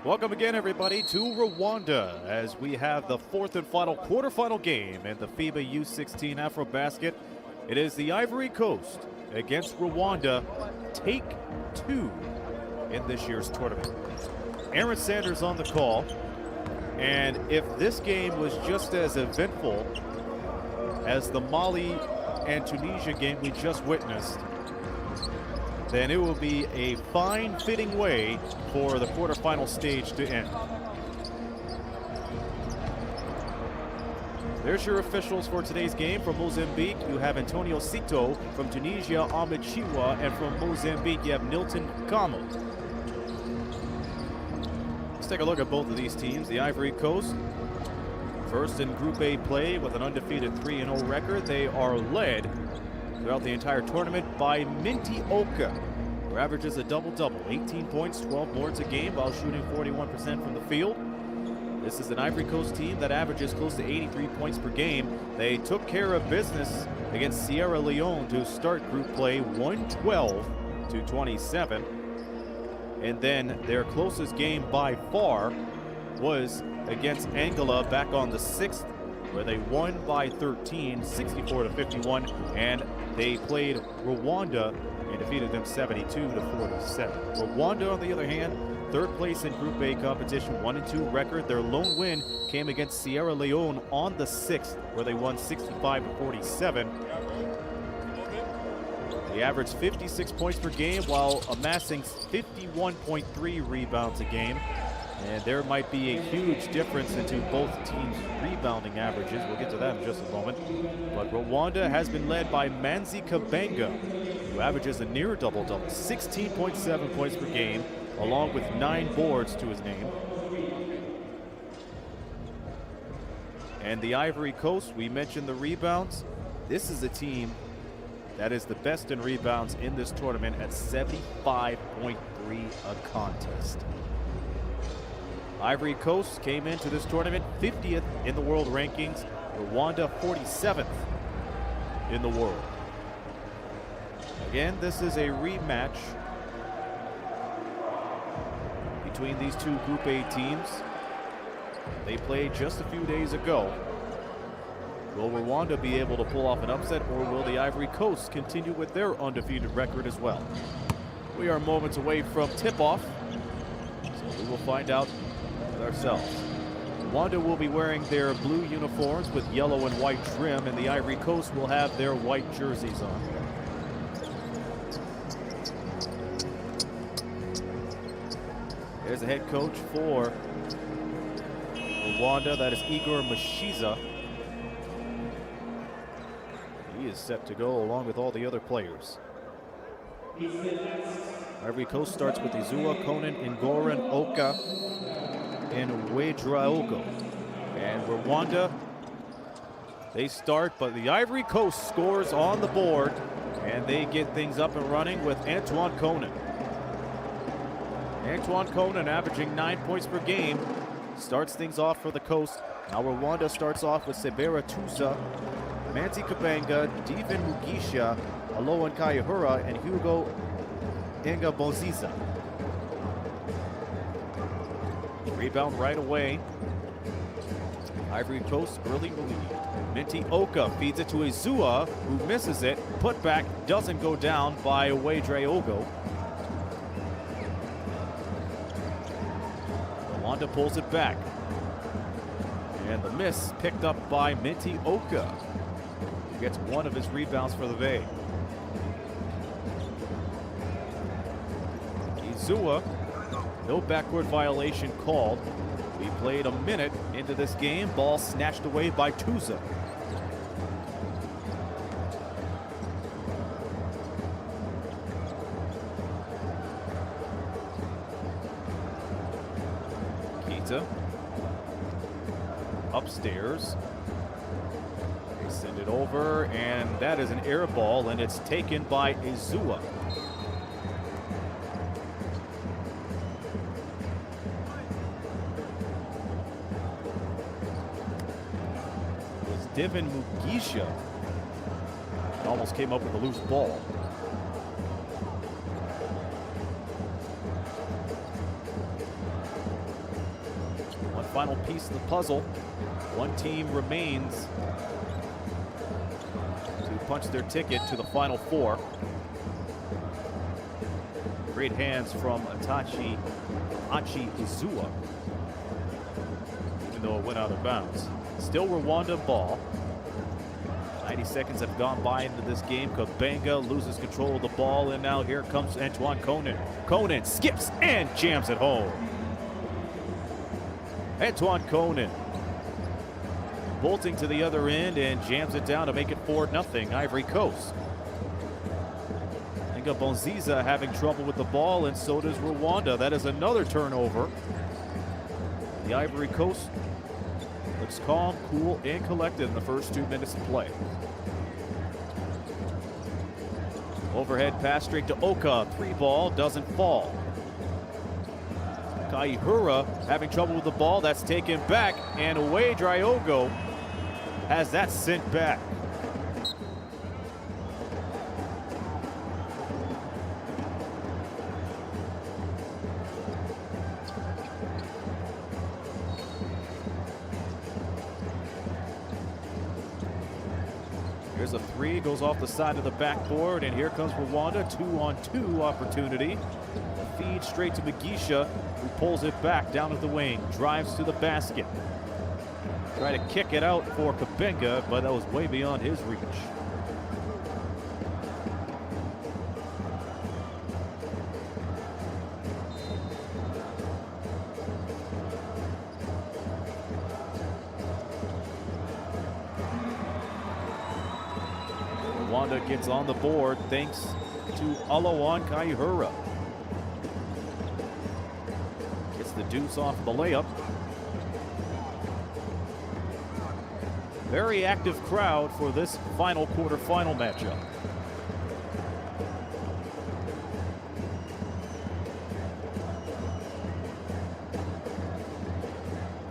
Welcome again, everybody, to Rwanda as we have the fourth and final quarterfinal game in the FIBA U16 AfroBasket. It is the Ivory Coast against Rwanda, take two in this year's tournament. Aaron Sanders on the call, and if this game was just as eventful as the Mali and Tunisia game we just witnessed, then it will be a fine, fitting way for the quarterfinal stage to end. There's your officials for today's game. From Mozambique, you have Antonio Sito. From Tunisia, Ahmed Chiwa. And from Mozambique, you have Nilton Kamo. Let's take a look at both of these teams. The Ivory Coast, first in Group A play with an undefeated 3-0 record. They are led throughout the entire tournament by Minty Oka, who averages a double-double, 18 points, 12 boards a game while shooting 41% from the field. This is an Ivory Coast team that averages close to 83 points per game. They took care of business against Sierra Leone to start group play, 112-27. And then their closest game by far was against Angola back on the 6th, where they won by 13, 64-51, and they played Rwanda and defeated them 72-47. Rwanda, on the other hand, third place in Group A competition, 1-2 record. Their lone win came against Sierra Leone on the 6th, where they won 65-47. They averaged 56 points per game while amassing 51.3 rebounds a game. And there might be a huge difference into both teams' rebounding averages. We'll get to that in just a moment. But Rwanda has been led by Manzi Kabanga, who averages a near double-double, 16.7 points per game, along with 9 boards to his name. And the Ivory Coast, we mentioned the rebounds. This is a team that is the best in rebounds in this tournament at 75.3 a contest. Ivory Coast came into this tournament 50th in the world rankings, Rwanda 47th in the world. Again, this is a rematch between these two Group A teams. They played just a few days ago. Will Rwanda be able to pull off an upset, or will the Ivory Coast continue with their undefeated record as well? We are moments away from tip-off, so we will find out ourselves. Rwanda will be wearing their blue uniforms with yellow and white trim, and the Ivory Coast will have their white jerseys on. There's the head coach for Rwanda, that is Igor Mashiza. He is set to go along with all the other players. Ivory Coast starts with Izua, Conan, Ngoran, Oka, and Wedraogo. And Rwanda, they start, but the Ivory Coast scores on the board, and they get things up and running with Antoine Conan. Antoine Conan averaging 9 points per game, starts things off for the Coast. Now Rwanda starts off with Sebera Tusa, Manzi Kabanga, Divin Mugisha, Aloan Kayahura, and Hugo Ingaboziza. Rebound right away. Ivory Coast early in the lead. Minty Oka feeds it to Izua, who misses it. Put back doesn't go down by Wedraogo. Rwanda pulls it back. And the miss picked up by Minty Oka, who gets one of his rebounds for the Bay. Izua, no backcourt violation called. We played a minute into this game. Ball snatched away by Tusa. Kita upstairs. They send it over, and that is an air ball, and it's taken by Izua. Divin Mugisha almost came up with a loose ball. final piece of the puzzle. One team remains to punch their ticket to the Final Four. Great hands from Achi Uzua, even though it went out of bounds. Still Rwanda ball. 90 seconds have gone by into this game. Kabenga loses control of the ball, and now here comes Antoine Konen. Konen skips and jams it home. Antoine Konen bolting to the other end and jams it down to make it 4-0 Ivory Coast. Inga Bonziza having trouble with the ball, and so does Rwanda. That is another turnover. The Ivory Coast looks calm, cool, and collected in the first 2 minutes of play. Overhead pass straight to Oka. 3-ball doesn't fall. Kaihura having trouble with the ball. That's taken back, and away Dryogo has that sent back. Here's a three, goes off the side of the backboard, and here comes Rwanda, 2-on-2 opportunity. Feed straight to Mugisha, who pulls it back down at the wing, drives to the basket. Try to kick it out for Kabenga, but that was way beyond his reach. Rwanda gets on the board thanks to Alawan Kaihura. Gets the deuce off the layup. Very active crowd for this final quarterfinal matchup.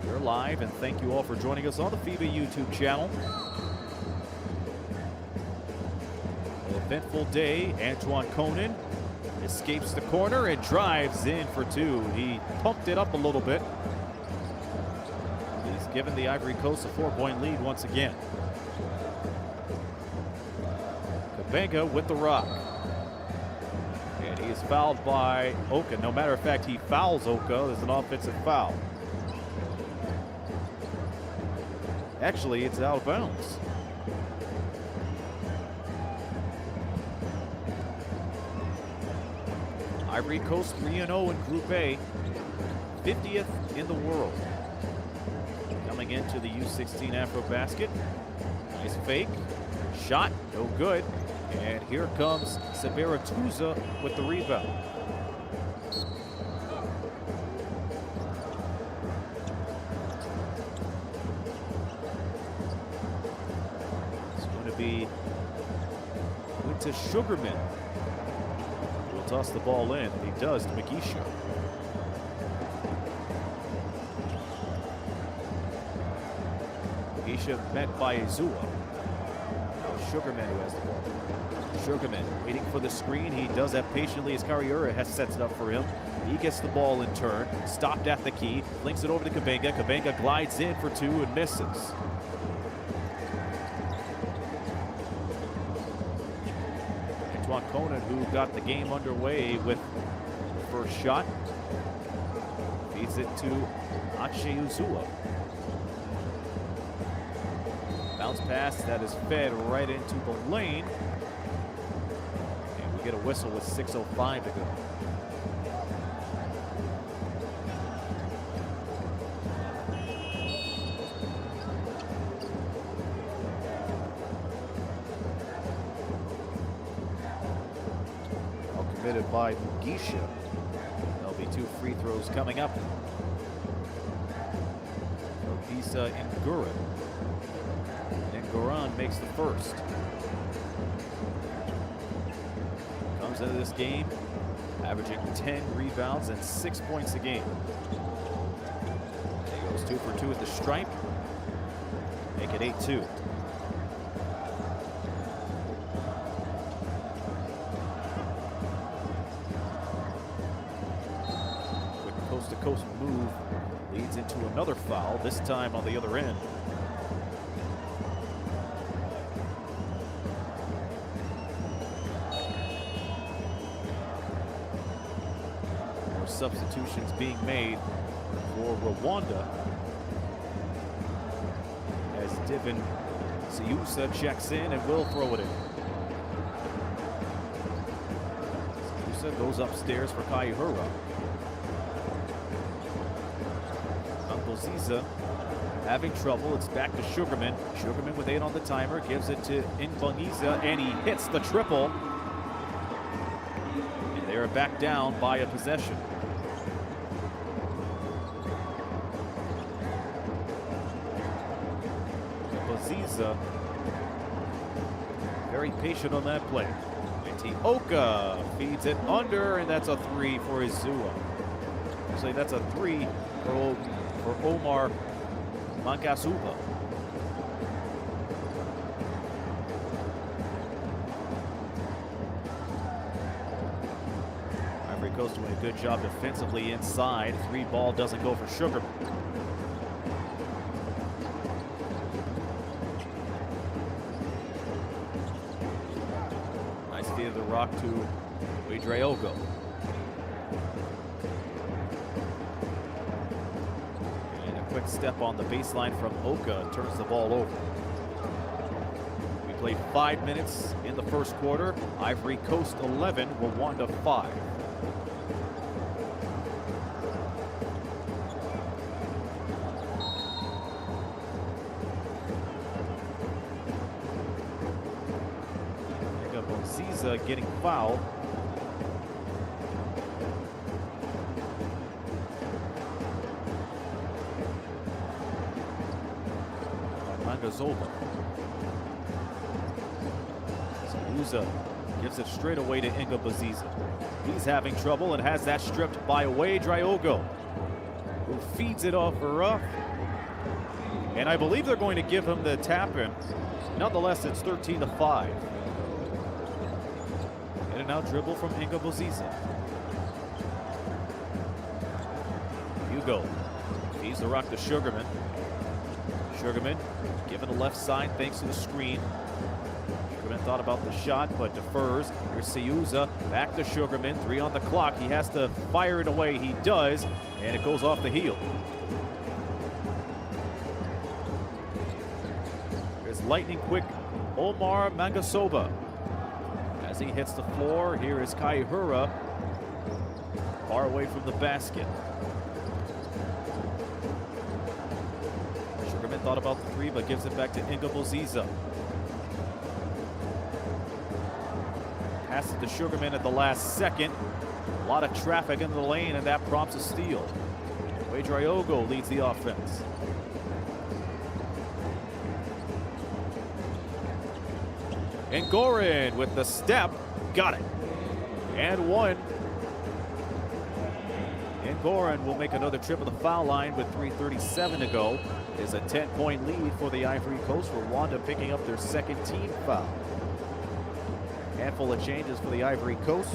We're live, and thank you all for joining us on the FIBA YouTube channel. An eventful day. Antoine Konen escapes the corner and drives in for two. He pumped it up a little bit. He's given the Ivory Coast a 4-point lead once again. Kabenga with the rock. And he is fouled by Oka. No matter of fact, he fouls Oka. There's an offensive foul. Actually, it's out of bounds. Ivory Coast 3-0 in Group A, 50th in the world. Coming into the U16 AfroBasket. Nice fake, shot, no good. And here comes Seberatuza with the rebound. It's going to be into Sugarman. He'll toss the ball in, and he does to Mugisha. Mugisha met by Izua. Now Sugarman who has the ball. Sugarman waiting for the screen. He does that patiently as Kariura has sets it up for him. He gets the ball in turn, stopped at the key, links it over to Kabenga. Kabenga glides in for two and misses. Antoine Konen, who got the game underway with the first shot, feeds it to Ache Uzua. Bounce pass that is fed right into the lane. And we get a whistle with 6:05 to go. All committed by Mugisha. There'll be two free throws coming up. Obisa and Gurin. Goran makes the first. Comes into this game averaging 10 rebounds and 6 points a game. He goes 2 for 2 at the stripe. Make it 8-2. Quick coast-to-coast move leads into another foul, this time on the other end. More substitutions being made for Rwanda as Divin Siusa checks in and will throw it in. Siusa goes upstairs for Kaihura. Ziza having trouble. It's back to Sugarman. Sugarman with 8 on the timer, gives it to Ngbangiza, and he hits the triple. And they are back down by a possession. Ziza very patient on that play. Antioka feeds it under, and that's a 3 for Izua. Actually, that's a 3 for Omar Mangasuba. Ivory Coast doing a good job defensively inside. 3 ball doesn't go for Sugarman. Nice feed of the rock to Uedraogo. Quick step on the baseline from Oka, turns the ball over. We played 5 minutes in the first quarter. Ivory Coast 11, Rwanda 5. Ziza getting fouled. Zoba. Siusa gives it straight away to Ngbangiza. He's having trouble and has that stripped by Uedraogo, who feeds it off for rough. And I believe they're going to give him the tap in. Nonetheless, it's 13-5. In and out dribble from Ngbangiza. Hugo feeds the rock to Sugarman. Sugarman given the left side thanks to the screen. Sugarman thought about the shot but defers. Here's Siusa, back to Sugarman, 3 on the clock. He has to fire it away. He does, and it goes off the heel. Here's lightning quick Omar Mangasuba. As he hits the floor, here is Kaihura, far away from the basket. Thought about the 3, but gives it back to Ngbangiza. Passes to Sugarman at the last second. A lot of traffic in the lane, and that prompts a steal. Uedraogo leads the offense. Ngoran with the step, got it. And 1. Ngoran will make another trip of the foul line with 3:37 to go. Is a 10-point lead for the Ivory Coast. Rwanda picking up their second team foul. Handful of changes for the Ivory Coast.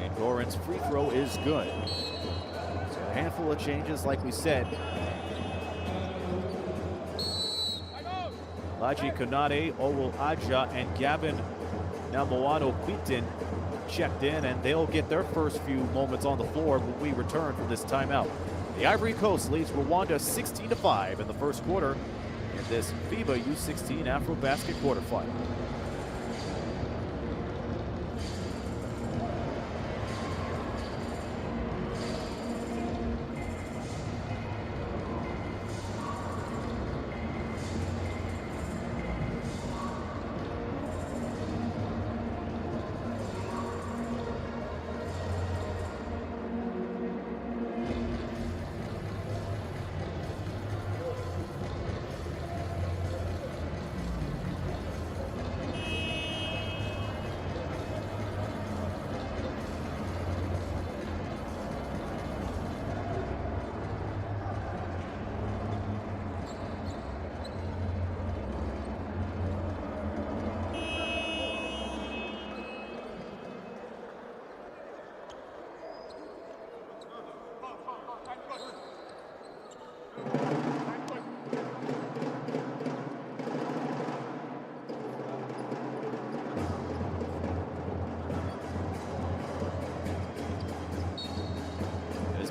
And Goran's free throw is good. So a handful of changes, like we said. Laji Konate, Owul Aja, and Gavin Namoano Quinton checked in, and they'll get their first few moments on the floor when we return from this timeout. The Ivory Coast leads Rwanda 16-5 in the first quarter in this FIBA U16 AfroBasket quarterfinal.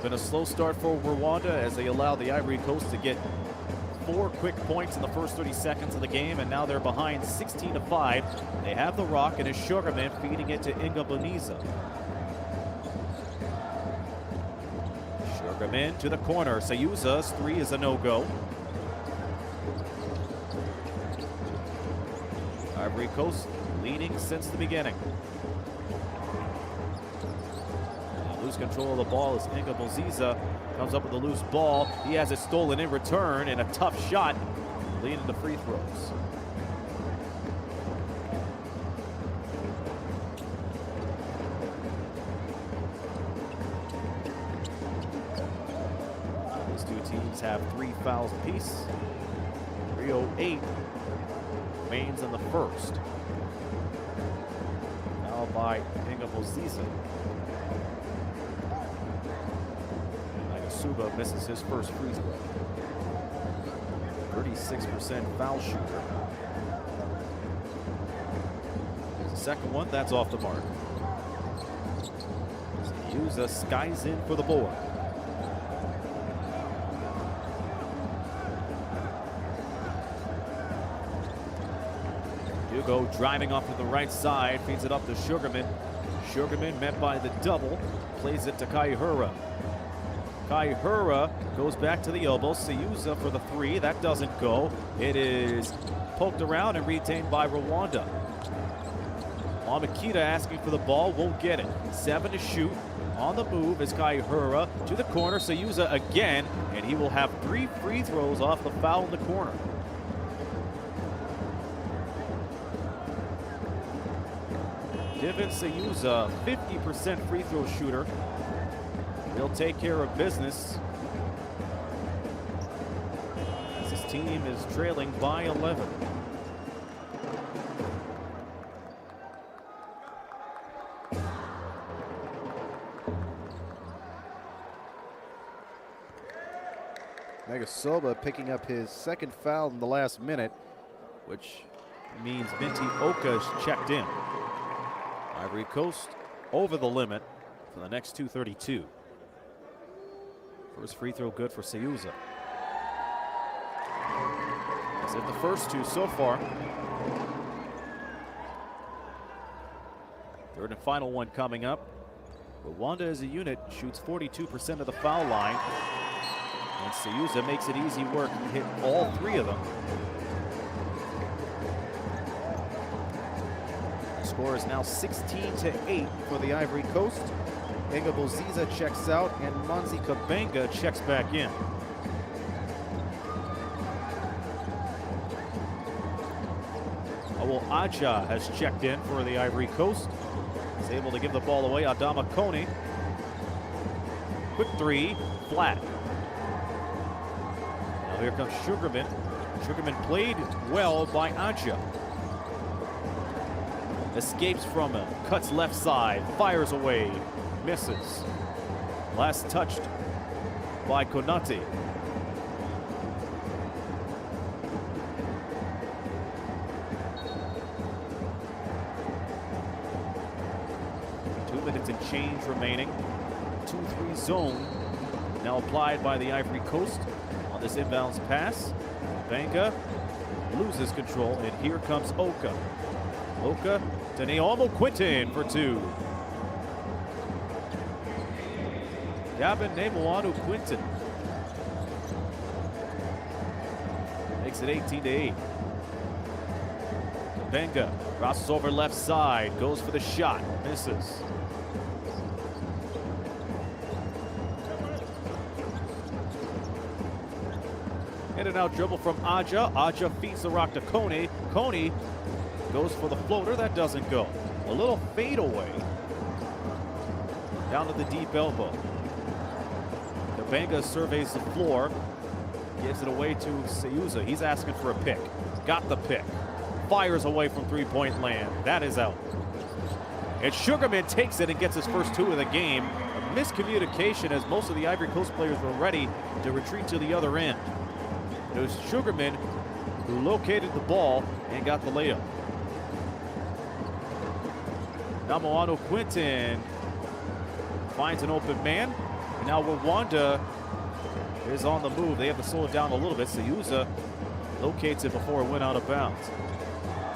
been a slow start for Rwanda as they allow the Ivory Coast to get 4 quick points in the first 30 seconds of the game, and now they're behind 16-5. They have the rock, and it's Sugarman feeding it to Ingaboniza. Sugarman to the corner. Sayuza's 3 is a no-go. Ivory Coast leading since the beginning. Lose control of the ball as Ingaboniza comes up with a loose ball. He has it stolen in return, and a tough shot leading to free throws. These two teams have 3 fouls apiece. 3:08 remains in the first. Foul by Ingaboniza. Suba misses his first free throw. 36% foul shooter. The second one, that's off the mark. Sayuza skies in for the board. Hugo driving off to the right side, feeds it up to Sugarman. Sugarman met by the double, plays it to Kaihura. Kaihura goes back to the elbow. Sayuza for the 3. That doesn't go. It is poked around and retained by Rwanda. Amakita asking for the ball, won't get it. 7 to shoot. On the move is Kaihura to the corner. Sayuza again, and he will have 3 free throws off the foul in the corner. Divin Sayuza, 50% free throw shooter. He'll take care of business as his team is trailing by 11. Megasoba picking up his second foul in the last minute, which means Binti Oka is checked in. Ivory Coast over the limit for the next 2:32. First free throw good for Sayuza. As if the first 2 so far. Third and final one coming up. Rwanda as a unit shoots 42% of the foul line. And Sayuza makes it easy work. He hit all 3 of them. The score is now 16-8 for the Ivory Coast. Ingaboniza checks out, and Manzi Kabenga checks back in. Awol Aja has checked in for the Ivory Coast. He's able to give the ball away. Adama Kone. Quick 3, flat. Now here comes Sugarman. Sugarman played well by Aja. Escapes from him, cuts left side, fires away. Misses. Last touched by Konate. And change remaining. 2-3 zone now applied by the Ivory Coast on this inbounds pass. Benga loses control, and here comes Oka. Oka to Naomo Quinton for 2. Gavin Nemoanu Quinton makes it 18-8. Benga crosses over left side, goes for the shot, misses. In and out dribble from Aja. Aja feeds the rock to Kone. Kone goes for the floater. That doesn't go. A little fadeaway down to the deep elbow. Kabanga surveys the floor. Gives it away to Sayuza. He's asking for a pick. Got the pick. Fires away from three-point land. That is out. And Sugarman takes it and gets his first 2 of the game. A miscommunication as most of the Ivory Coast players were ready to retreat to the other end. It was Sugarman who located the ball and got the layup. Namoano Quinton finds an open man. Now Rwanda is on the move. They have to slow it down a little bit. Sayuza locates it before it went out of bounds.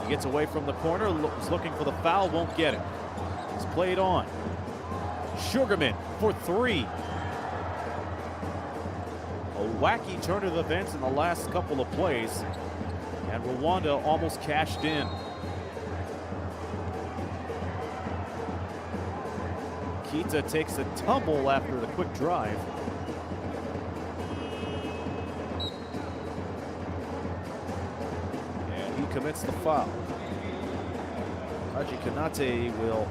He gets away from the corner, is looking for the foul, won't get it. It's played on. Sugarman for three. A wacky turn of events in the last couple of plays, and Rwanda almost cashed in. Kita takes a tumble after the quick drive. And he commits the foul. Haji Kanate will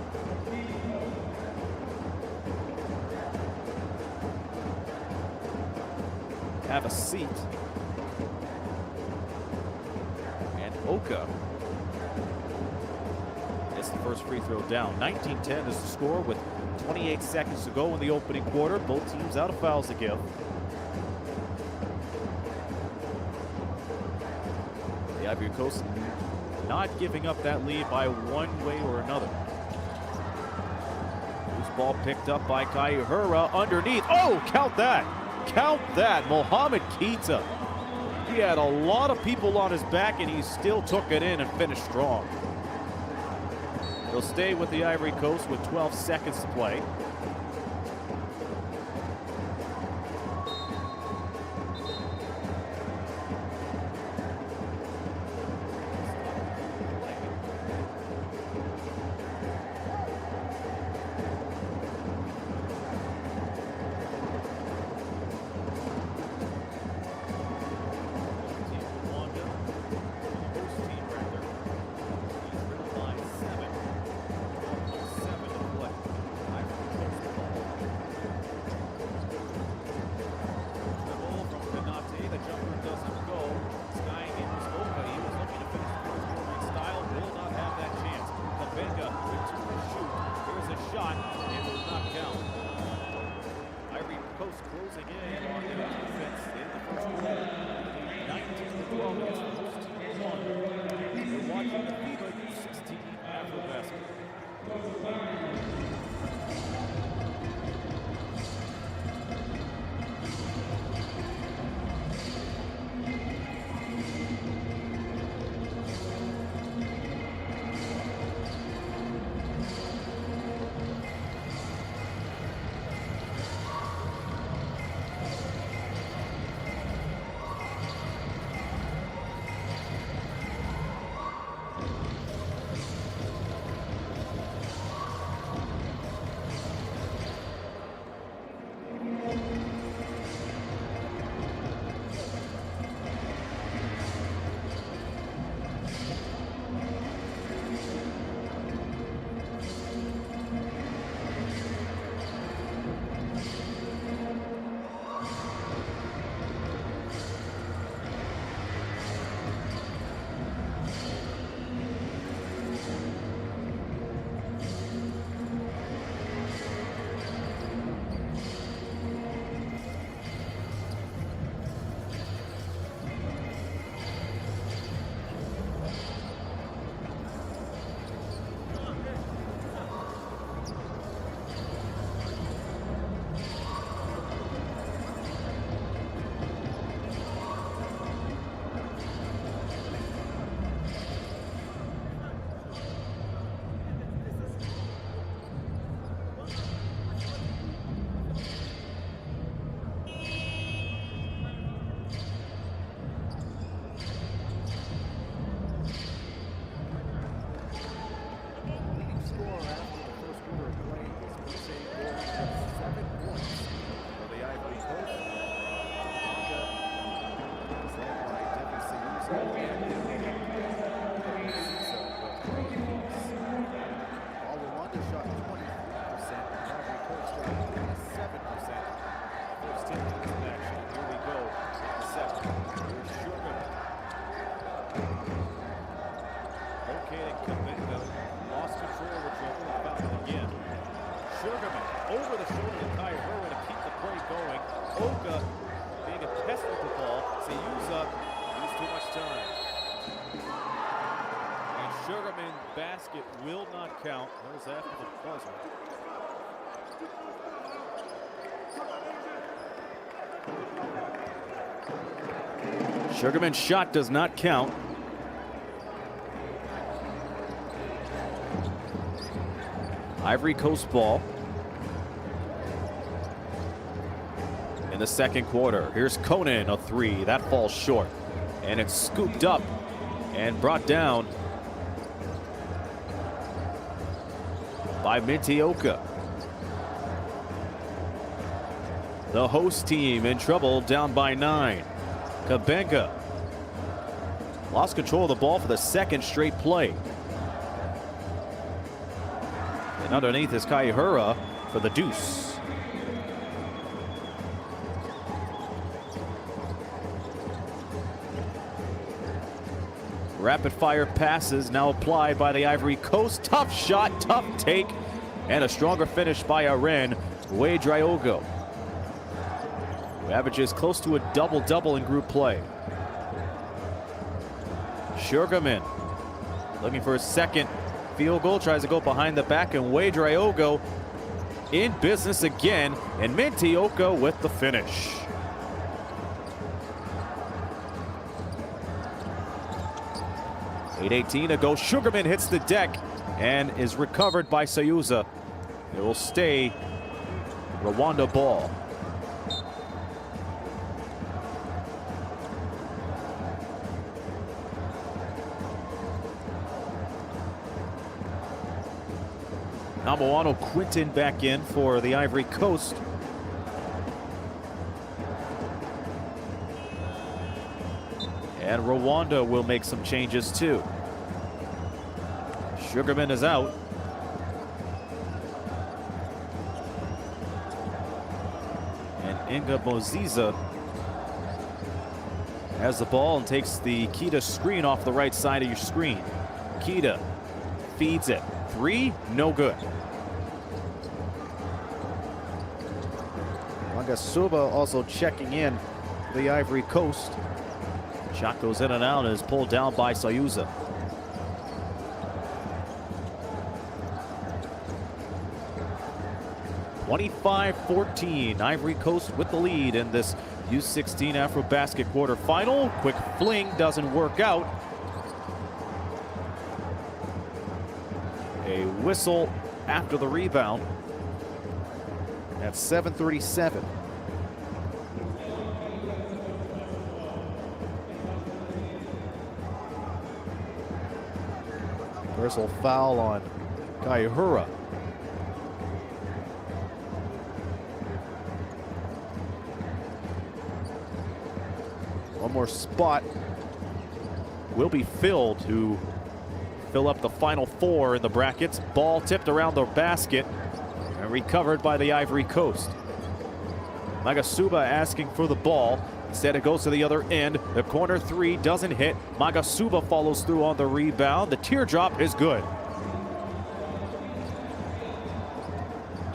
have a seat. And Oka gets the first free throw down. 19-10 is the score with 28 seconds to go in the opening quarter. Both teams out of fouls to give. The Ivory Coast not giving up that lead by one way or another. Loose ball picked up by Kaihura underneath. Oh, count that. Count that. Mohamed Kita. He had a lot of people on his back, and he still took it in and finished strong. He'll stay with the Ivory Coast with 12 seconds to play. Closing in on their defense in the first quarter. 19-12 against the host team. You're watching the FIBA U16 AfroBasket. Over the shoulder to Kaihura to keep the play going. Oka being a pest with the ball. Sayuza used too much time. And Sugarman basket will not count. That was after the buzzer. Sugarman's shot does not count. Ivory Coast ball. In the second quarter, here's Conan, a three. That falls short. And it's scooped up and brought down by Mintioka. The host team in trouble, down by 9. Kabenga lost control of the ball for the second straight play. And underneath is Kaihura for the deuce. Rapid fire passes now applied by the Ivory Coast. Tough shot, tough take, and a stronger finish by Aren Ouedraogo, who averages close to a double-double in group play. Sugarman looking for a second field goal, tries to go behind the back, and Ouedraogo in business again, and Mintioka with the finish. .818 to go. Sugarman hits the deck and is recovered by Sayuza. It will stay Rwanda ball. Namoano Quinton back in for the Ivory Coast. And Rwanda will make some changes too. Sugarman is out. And Inga Moziza has the ball and takes the Kita screen off the right side of your screen. Kita feeds it. Three, no good. Magasuba also checking in the Ivory Coast. Shot goes in and out and is pulled down by Sayuza. (25-14). Ivory Coast with the lead in this U16 AfroBasket quarterfinal. Quick fling doesn't work out. A whistle after the rebound at 7:37. Personal foul on Kaihura. One more spot will be filled to fill up the final four in the brackets. Ball tipped around the basket and recovered by the Ivory Coast. Magasuba asking for the ball. Instead, it goes to the other end. The corner three doesn't hit. Magasuba follows through on the rebound. The teardrop is good.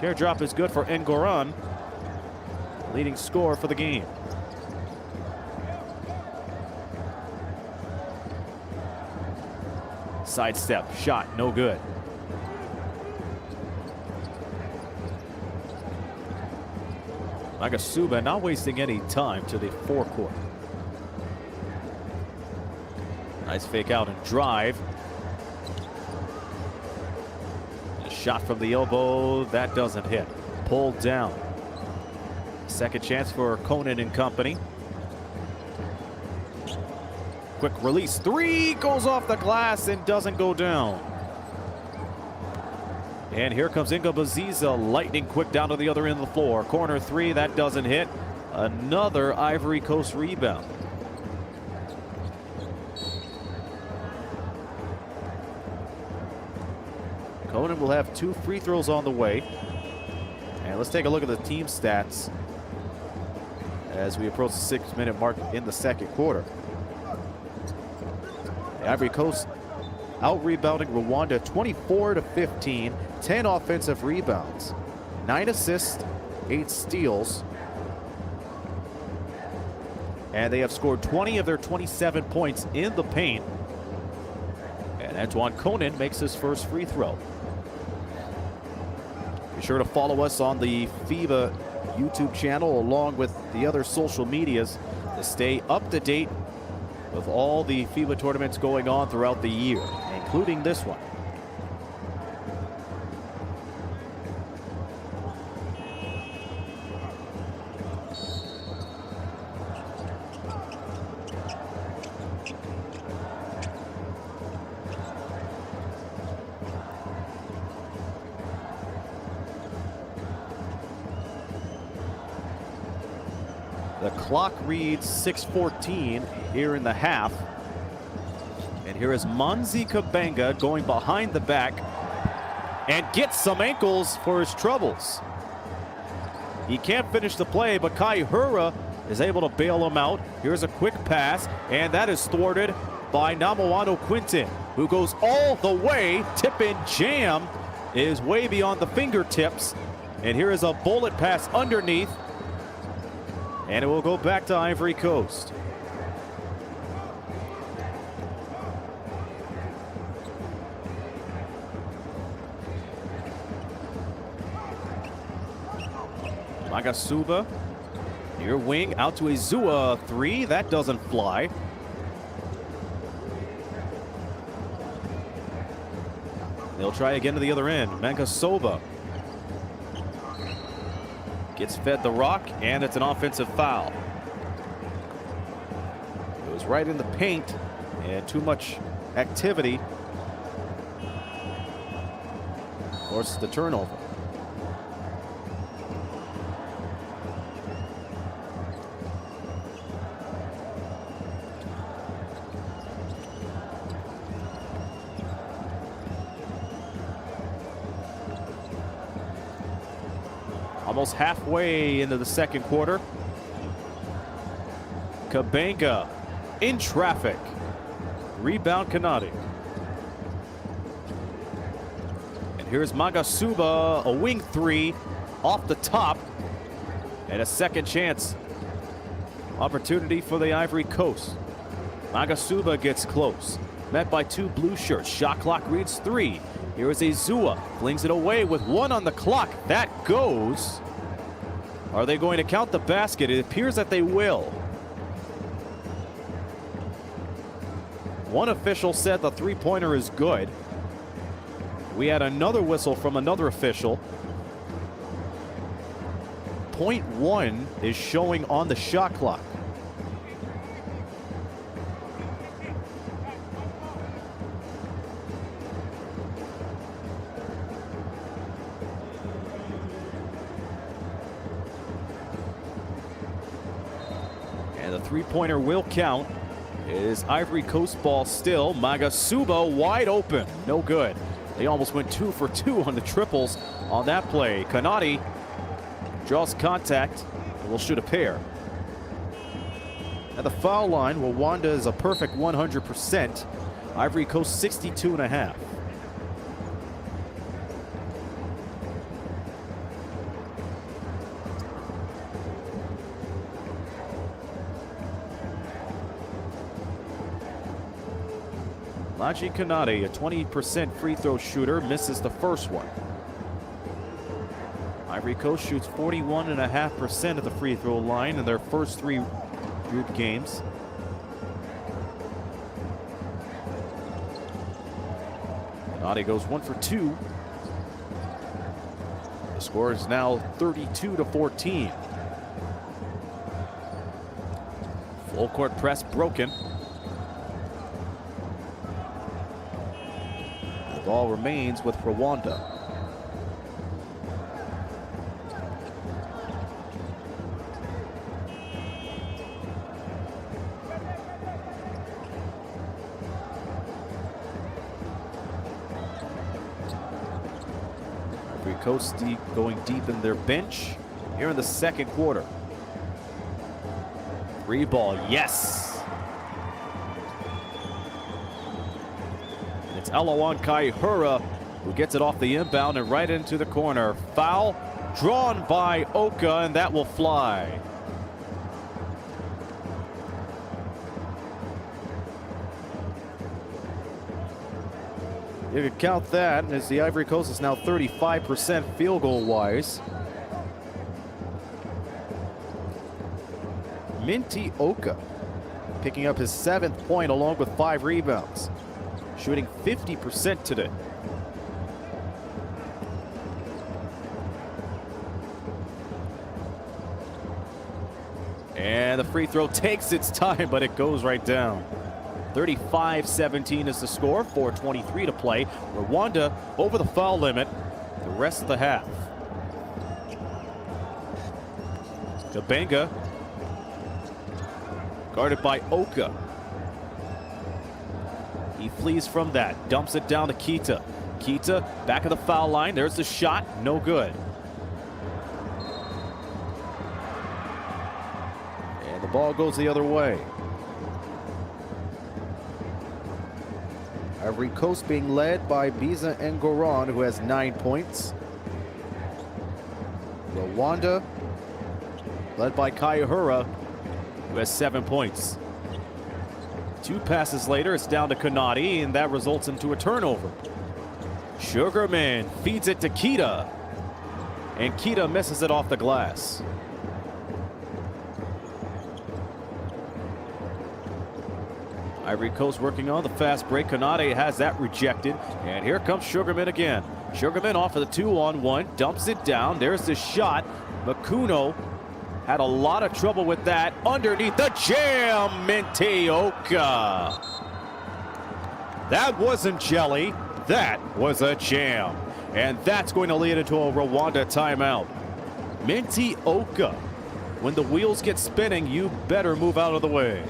Teardrop is good for Ngoran, leading scorer for the game. Sidestep shot, no good. Magasuba not wasting any time to the forecourt. Nice fake out and drive. A shot from the elbow, that doesn't hit. Pulled down. Second chance for Conan and company. Quick release, three goes off the glass and doesn't go down. And here comes Inga Baziza, lightning quick down to the other end of the floor. Corner three, that doesn't hit. Another Ivory Coast rebound. Conan will have 2 free throws on the way. And let's take a look at the team stats as we approach the 6-minute mark in the second quarter. The Ivory Coast out-rebounding Rwanda 24-15, 10 offensive rebounds, 9 assists, 8 steals. And they have scored 20 of their 27 points in the paint. And Antoine Conan makes his first free throw. Be sure to follow us on the FIBA YouTube channel along with the other social medias to stay up to date with all the FIBA tournaments going on throughout the year, including this one. The clock reads 6:14 here in the half. And here is Manzi Kabanga going behind the back and gets some ankles for his troubles. He can't finish the play, but Kai Hura is able to bail him out. Here's a quick pass, and that is thwarted by Namoano Quinton, who goes all the way. Tip-in jam is way beyond the fingertips. And here is a bullet pass underneath. And it will go back to Ivory Coast. Magasuba, near wing, out to Izua, 3. That doesn't fly. They'll try again to the other end. Mangasoba gets fed the rock, and it's an offensive foul. It was right in the paint, and too much activity forces the turnover. Almost halfway into the second quarter. Kabanga in traffic. Rebound Kanadi. And here's Magasuba, a wing 3 off the top. And a second chance opportunity for the Ivory Coast. Magasuba gets close. Met by 2 blue shirts. Shot clock reads 3. Here is Izua, flings it away with 1 on the clock. That goes. Are they going to count the basket? It appears that they will. One official said the three-pointer is good. We had another whistle from another official. .1 is showing on the shot clock. And the three-pointer will count. It is Ivory Coast ball still. Magasuba wide open. No good. They almost went 2 for 2 on the triples on that play. Kanadi draws contact and will shoot a pair. At the foul line, Rwanda is a perfect 100%. Ivory Coast 62.5. Laji Kanade, a 20% free throw shooter, misses the first one. Ivory Coast shoots 41.5% at the free throw line in their first 3 group games. Kanade goes 1 for 2. The score is now 32-14. Full court press broken. The ball remains with Rwanda. Ivory Coast going deep in their bench here in the second quarter. 3 ball, yes. It's Elawan Kaihura who gets it off the inbound and right into the corner. Foul drawn by Oka, and that will fly. You can count that as the Ivory Coast is now 35% field goal wise. Minty Oka picking up his 7th point along with 5 rebounds. Shooting 50% today. And the free throw takes its time, but it goes right down. 35-17 is the score, 4:23 to play. Rwanda over the foul limit the rest of the half. Kabenga guarded by Oka. He flees from that, dumps it down to Kita. Kita back of the foul line. There's the shot, no good. And the ball goes the other way. Ivory Coast being led by Biza Ngoran, who has 9 points. Rwanda led by Kayahura, who has 7 points. 2 passes later, it's down to Kanati, and that results into a turnover. Sugarman feeds it to Kita, and Kita misses it off the glass. Ivory Coast working on the fast break. Kanate has that rejected, and here comes Sugarman again. Sugarman off of the 2-on-1, dumps it down. There's the shot. Makuno had a lot of trouble with that. Underneath the jam, Mintioka. That wasn't jelly, that was a jam. And that's going to lead into a Rwanda timeout. Mintioka, when the wheels get spinning, you better move out of the way.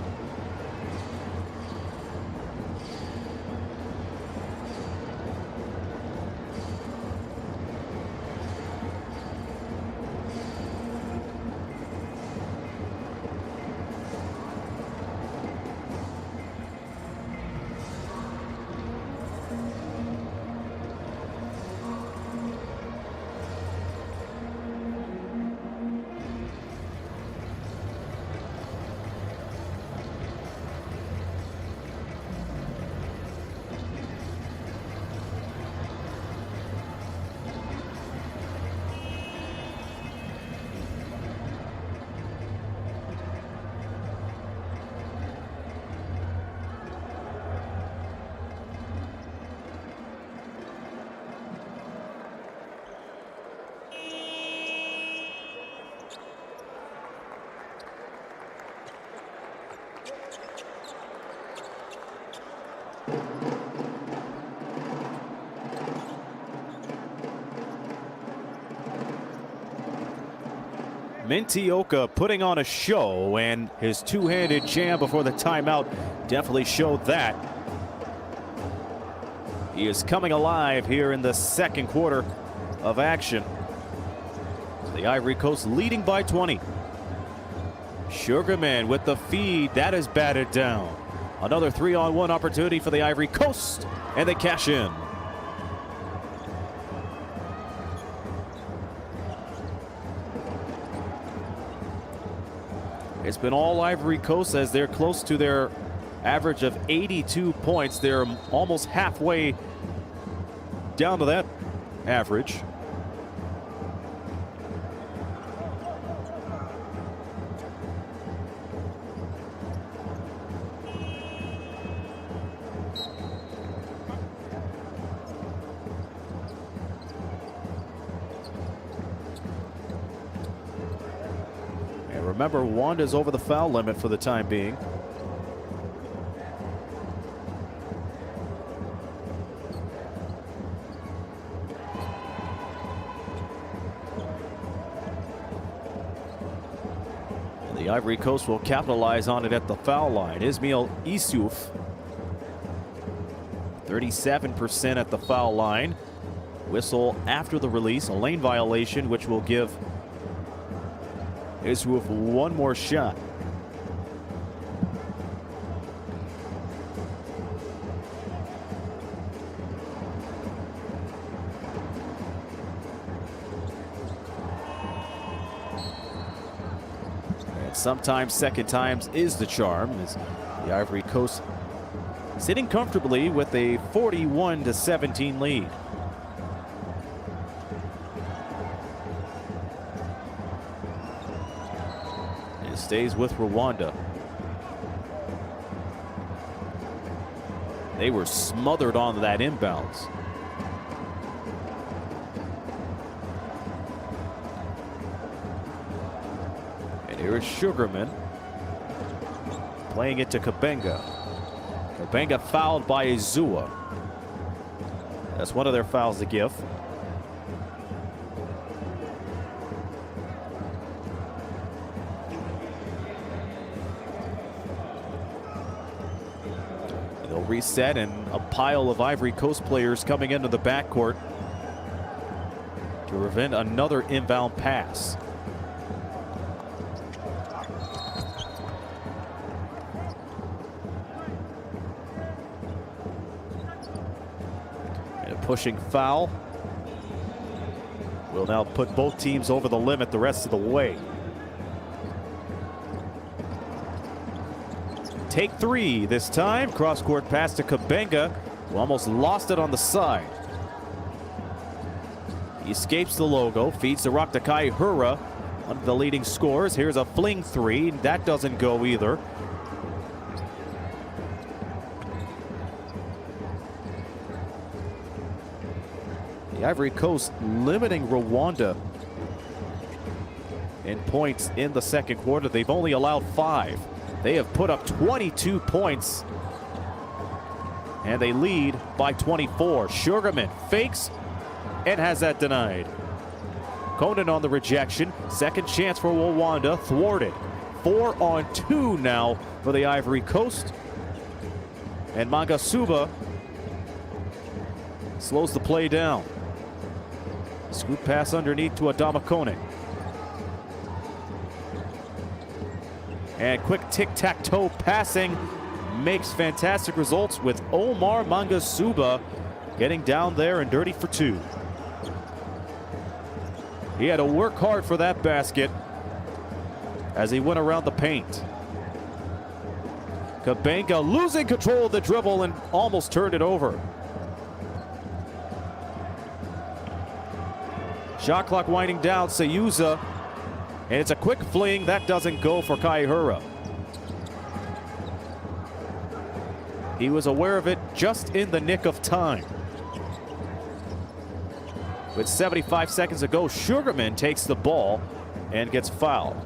Mintioka putting on a show, and his two-handed jam before the timeout definitely showed that. He is coming alive here in the second quarter of action. The Ivory Coast leading by 20. Sugarman with the feed, that is batted down. Another 3-on-1 opportunity for the Ivory Coast, and they cash in. It's been all Ivory Coast as they're close to their average of 82 points. They're almost halfway down to that average. Remember, Rwanda's over the foul limit for the time being. And the Ivory Coast will capitalize on it at the foul line. Ismail Issouf, 37% at the foul line. Whistle after the release, a lane violation, which will give Issouf one more shot. And sometimes second times is the charm, as the Ivory Coast sitting comfortably with a 41-17 lead. Stays with Rwanda. They were smothered on that inbounds. And here is Sugarman playing it to Kabenga. Kabenga fouled by Izua. That's one of their fouls to give. They'll reset, and a pile of Ivory Coast players coming into the backcourt to prevent another inbound pass. And a pushing foul will now put both teams over the limit the rest of the way. Take three this time. Cross-court pass to Kabenga, who almost lost it on the side. He escapes the logo, feeds the rock to Kai Hura, one of the leading scorers. Here's a fling three. That doesn't go either. The Ivory Coast limiting Rwanda in points in the second quarter. They've only allowed 5. They have put up 22 points, and they lead by 24. Sugarman fakes and has that denied. Conan on the rejection. Second chance for Rwanda, thwarted. 4 on 2 now for the Ivory Coast. And Mangasuba slows the play down. Scoop pass underneath to Adama Kone. And quick tic-tac-toe passing makes fantastic results with Omar Mangasuba getting down there and dirty for 2. He had to work hard for that basket as he went around the paint. Kabenga losing control of the dribble and almost turned it over. Shot clock winding down. Sayuza. And it's a quick fling. That doesn't go for Kai Hura. He was aware of it just in the nick of time. With 75 seconds to go, Sugarman takes the ball and gets fouled.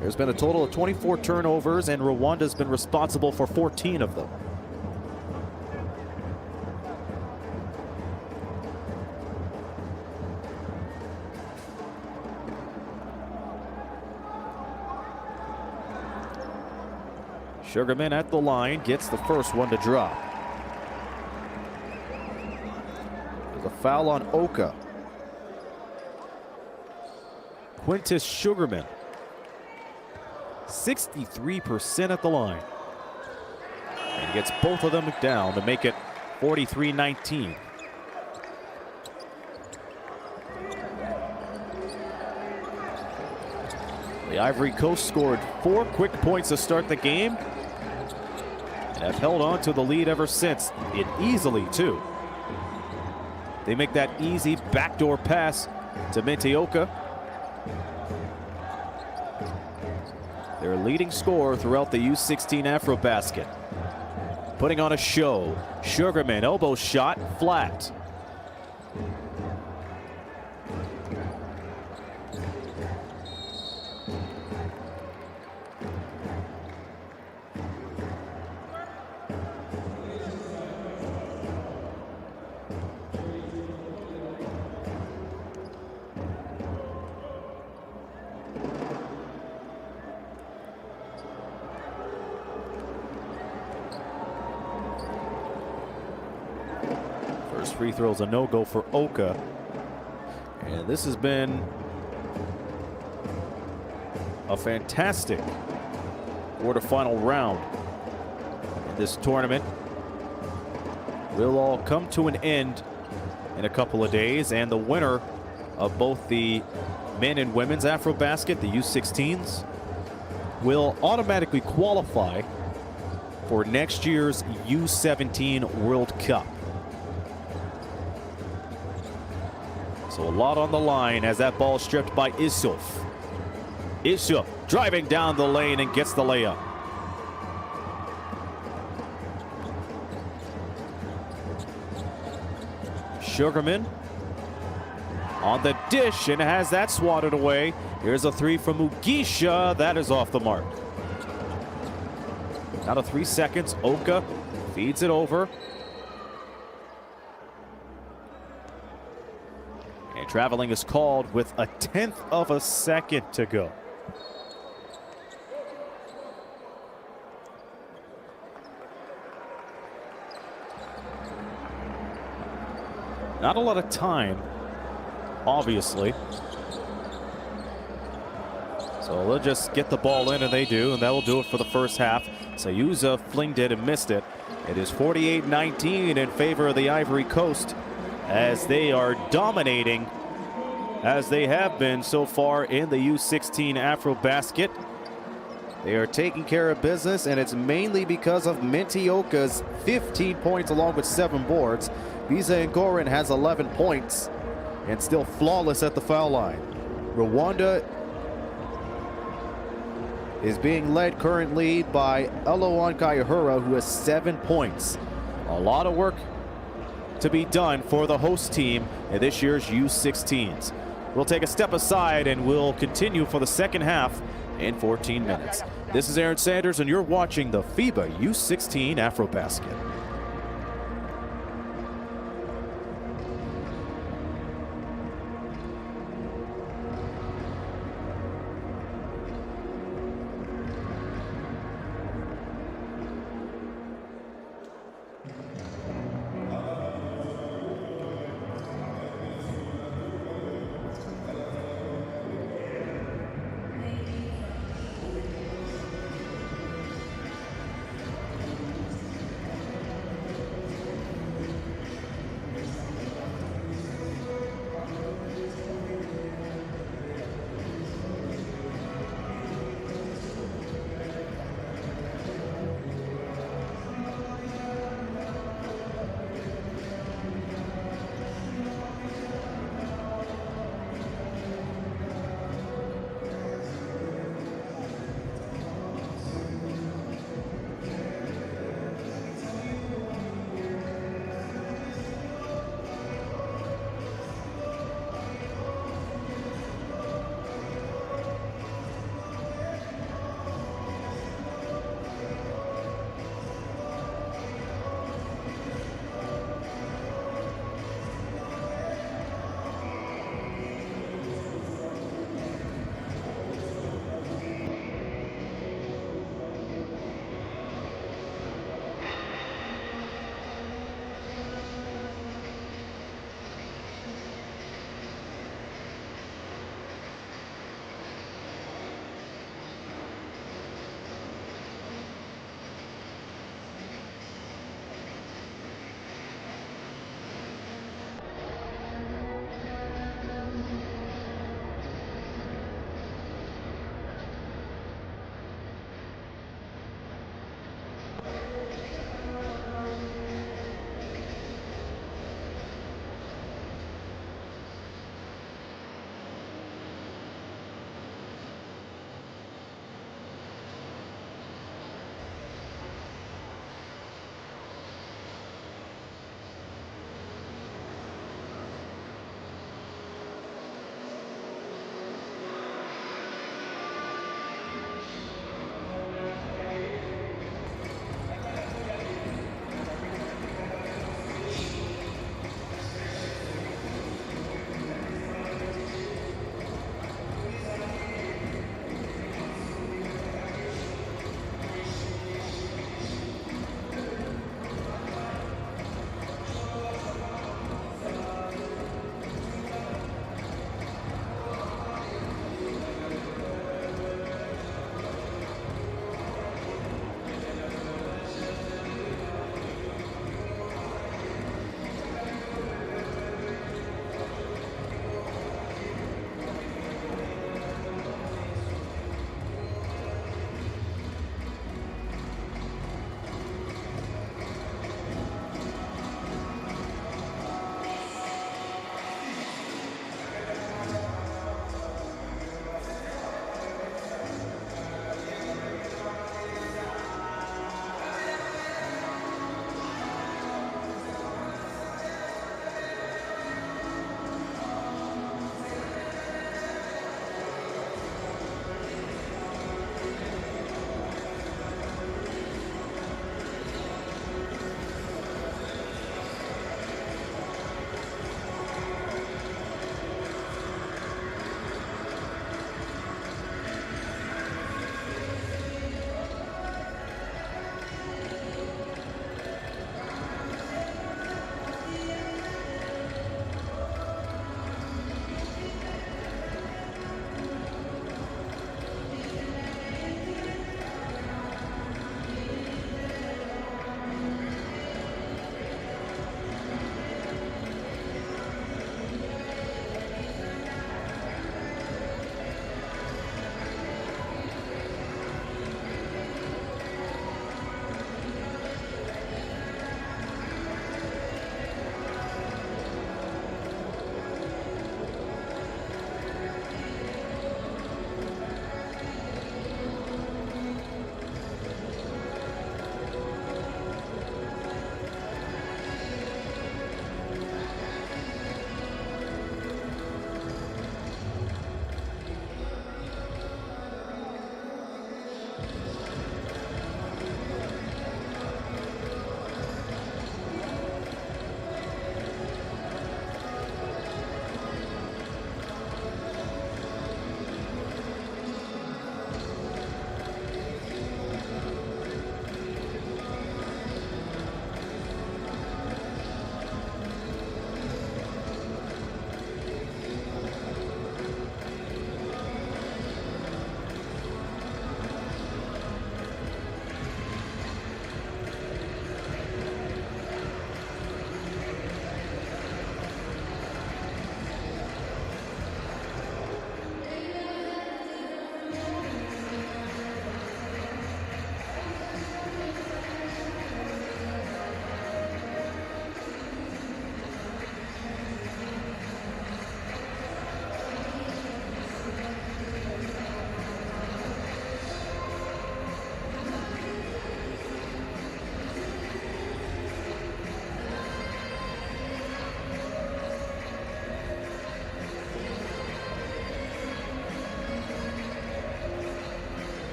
There's been a total of 24 turnovers, and Rwanda's been responsible for 14 of them. Sugarman at the line gets the first one to drop. There's a foul on Oka. Quintus Sugarman, 63% at the line. And gets both of them down to make it 43-19. The Ivory Coast scored 4 quick points to start the game and have held on to the lead ever since, and easily too. They make that easy backdoor pass to Mentioka. Their leading scorer throughout the U16 AfroBasket. Putting on a show. Sugarman, elbow shot, flat. First free throw's a no-go for Oka. And this has been a fantastic quarterfinal round in this tournament. Will all come to an end in a couple of days, and the winner of both the men and women's AfroBasket, the U16s, will automatically qualify for next year's U17 World Cup. So a lot on the line as that ball stripped by Issouf. Isha driving down the lane and gets the layup. Sugarman on the dish and has that swatted away. Here's a three from Mugisha. That is off the mark. Out of 3 seconds, Oka feeds it over. And traveling is called with a 1/10 of a second to go. Not a lot of time, obviously. So they'll just get the ball in, and they do, and that will do it for the first half. Sayuza flinged it and missed it. It is 48-19 in favor of the Ivory Coast as they are dominating as they have been so far in the U16 AfroBasket. They are taking care of business, and it's mainly because of Minty Oka's 15 points along with 7 boards. Visa Ngorin has 11 points and still flawless at the foul line. Rwanda is being led currently by Eloan Kayahura, who has 7 points. A lot of work to be done for the host team in this year's U16s. We'll take a step aside and we'll continue for the second half in 14 minutes. This is Aaron Sanders, and you're watching the FIBA U16 AfroBasket.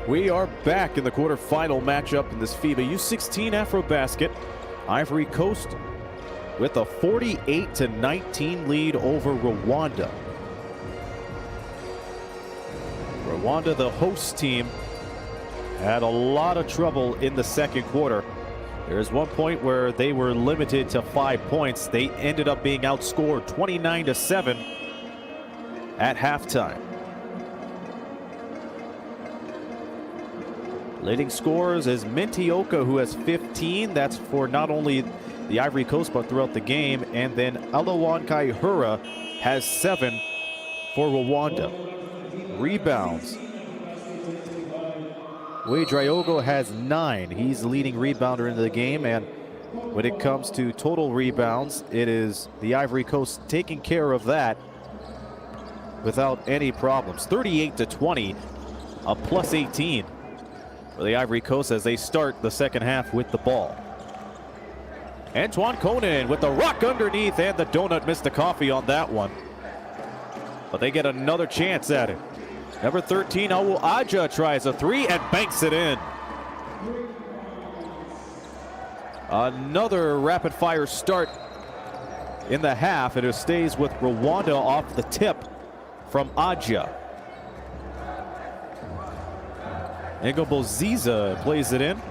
We are back in the quarterfinal matchup in this FIBA U16 AfroBasket. Ivory Coast with a 48-19 lead over Rwanda. Rwanda, the host team, had a lot of trouble in the second quarter. There's one point where they were limited to 5 points. They ended up being outscored 29-7 at halftime. Leading scorers is Mintioka, who has 15. That's for not only the Ivory Coast, but throughout the game. And then Alawan Kaihura has 7 for Rwanda. Rebounds. Dryogo has 9. He's the leading rebounder into the game. And when it comes to total rebounds, it is the Ivory Coast taking care of that without any problems. 38-20, a plus 18 for the Ivory Coast as they start the second half with the ball. Antoine Conan with the rock underneath, and the donut missed the coffee on that one. But they get another chance at it. Number 13, Awu Aja tries a 3 and banks it in. Another rapid fire start in the half, and it stays with Rwanda off the tip from Aja. Ngoboziza plays it in.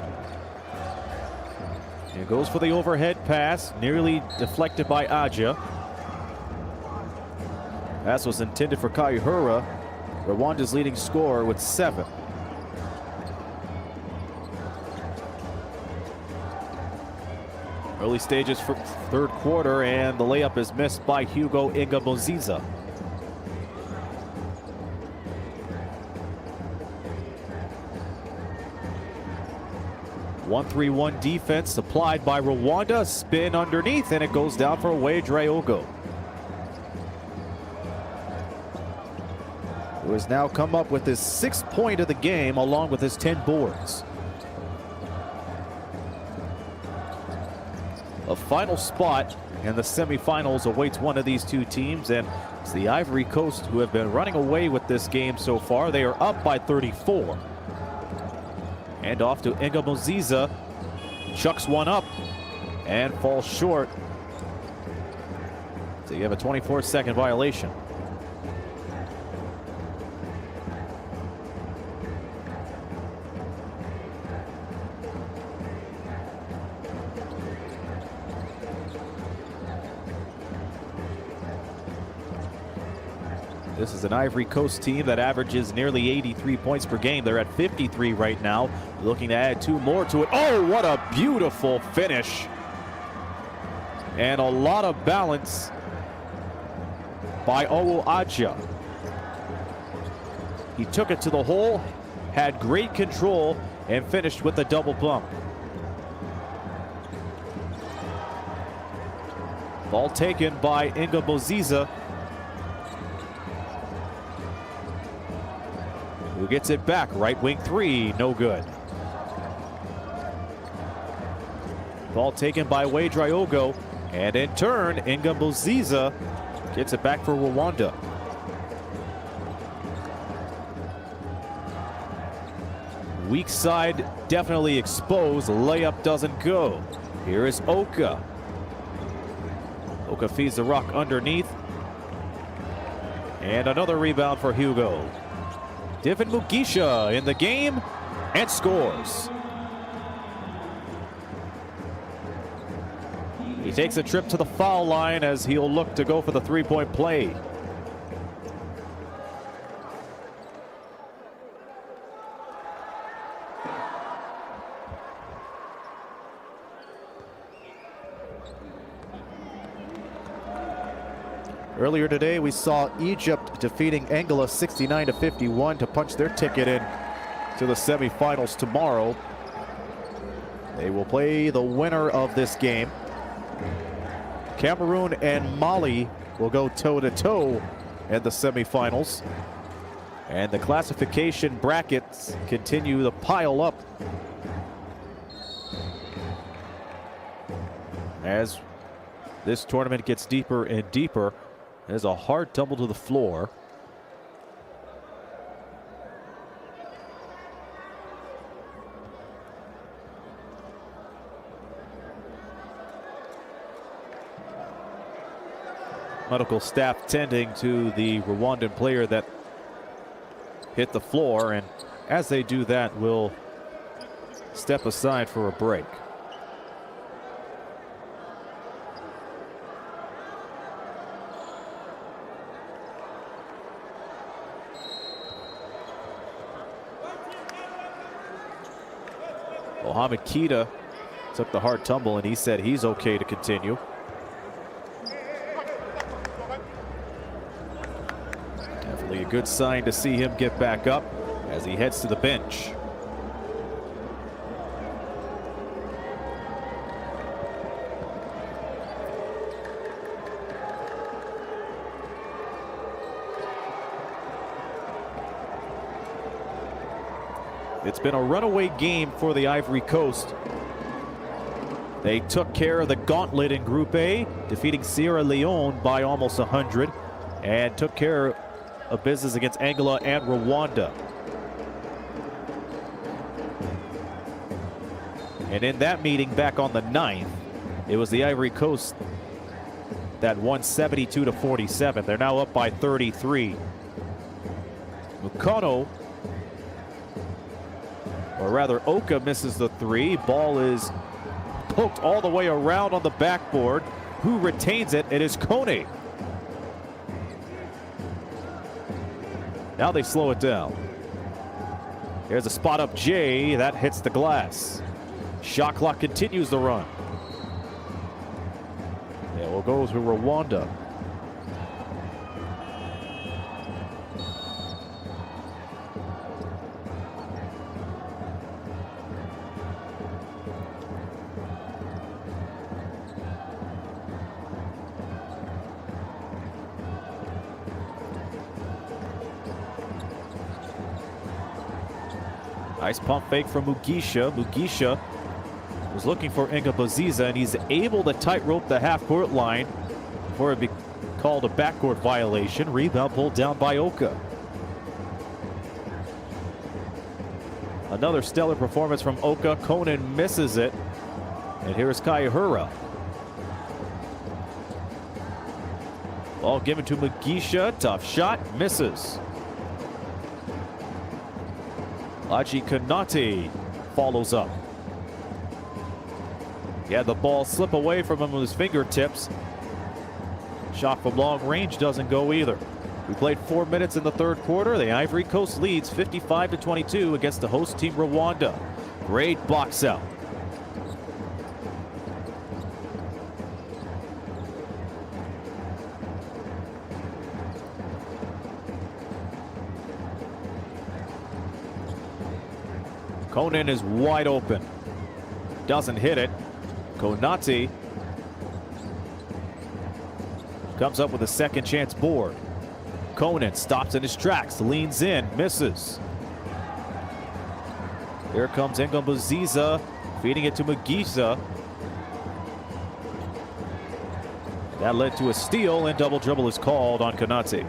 It goes for the overhead pass, nearly deflected by Aja. Pass was intended for Kaihura, Rwanda's leading scorer, with 7. Early stages for third quarter, and the layup is missed by Hugo Ngoboziza. One-3-1 defense applied by Rwanda. Spin underneath, and it goes down for Dryogo, who has now come up with his 6th point of the game, along with his 10 boards. A final spot in the semifinals awaits one of these two teams, and it's the Ivory Coast who have been running away with this game so far. They are up by 34. And off to Ngoboziza, chucks one up and falls short. So you have a 24-second violation. This is an Ivory Coast team that averages nearly 83 points per game. They're at 53 right now, looking to add 2 more to it. Oh, what a beautiful finish. And a lot of balance by Awu Aja. He took it to the hole, had great control, and finished with a double bump. Ball taken by Ngoboziza, who gets it back. Right wing 3, no good. Ball taken by Dryogo, and in turn, Ngoboziza gets it back for Rwanda. Weak side definitely exposed. Layup doesn't go. Here is Oka. Oka feeds the rock underneath. And another rebound for Hugo. Divin Mugisha in the game and scores. He takes a trip to the foul line as he'll look to go for the 3-point play. Earlier today, we saw Egypt defeating Angola 69-51 to punch their ticket in to the semifinals tomorrow. They will play the winner of this game. Cameroon and Mali will go toe-to-toe in the semifinals. And the classification brackets continue to pile up as this tournament gets deeper and deeper. There's a hard tumble to the floor. medical staff tending to the Rwandan player that hit the floor, and as they do that, we'll step aside for a break. Mohamed Keita took the hard tumble, and he said he's okay to continue. Definitely a good sign to see him get back up as he heads to the bench. It's been a runaway game for the Ivory Coast. They took care of the gauntlet in Group A, defeating Sierra Leone by almost 100, and took care of business against Angola and Rwanda. And in that meeting back on the 9th, it was the Ivory Coast that won 72-47. They're now up by 33. Mukono, or rather Oka, misses the three. Ball is poked all the way around on the backboard. Who retains it? It is Côte. Now they slow it down. Here's a spot up J that hits the glass. Shot clock continues the run. Yeah, we'll go to Rwanda. Nice pump fake from Mugisha. Mugisha was looking for Ngaboziza, and he's able to tightrope the half-court line before it be called a backcourt violation. Rebound pulled down by Oka. Another stellar performance from Oka. Conan misses it. And here's Kaihura. Ball given to Mugisha. Tough shot. Misses. Laji Kanate follows up. He had the ball slip away from him with his fingertips. Shot from long range doesn't go either. We played 4 minutes in the third quarter. The Ivory Coast leads 55-22 against the host team Rwanda. Great box out. Conan is wide open. Doesn't hit it. Konate comes up with a second chance board. Conan stops in his tracks, leans in, misses. Here comes Ngaboziza, feeding it to Mugisha. That led to a steal, and double dribble is called on Konate.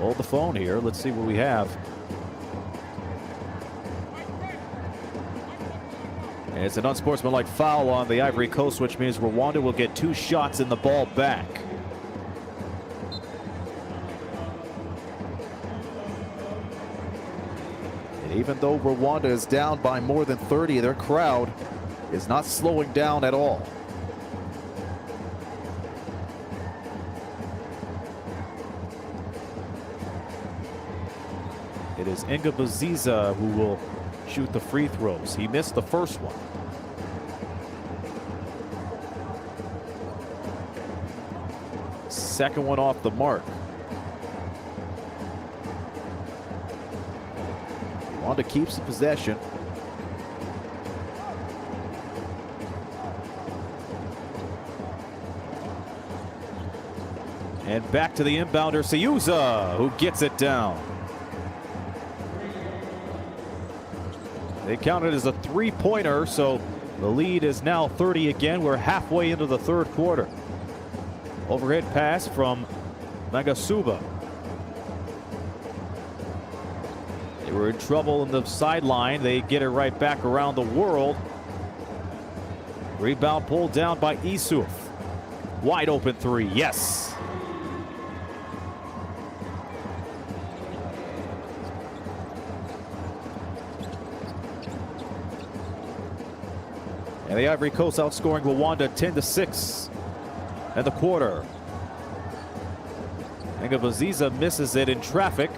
Hold the phone here. Let's see what we have. And it's an unsportsmanlike foul on the Ivory Coast, which means Rwanda will get 2 shots in the ball back. And even though Rwanda is down by more than 30, their crowd is not slowing down at all. It is Ngaboziza who will shoot the free throws. He missed the first one. Second one off the mark. Rwanda keeps the possession. And back to the inbounder, Sayuza, who gets it down. They count it as a three-pointer, so the lead is now 30 again. We're halfway into the third quarter. Overhead pass from Magasuba. They were in trouble in the sideline. They get it right back around the world. Rebound pulled down by Isuf. Wide open three, yes. And the Ivory Coast outscoring Rwanda 10-6 at the quarter. Ngabaziza misses it in traffic.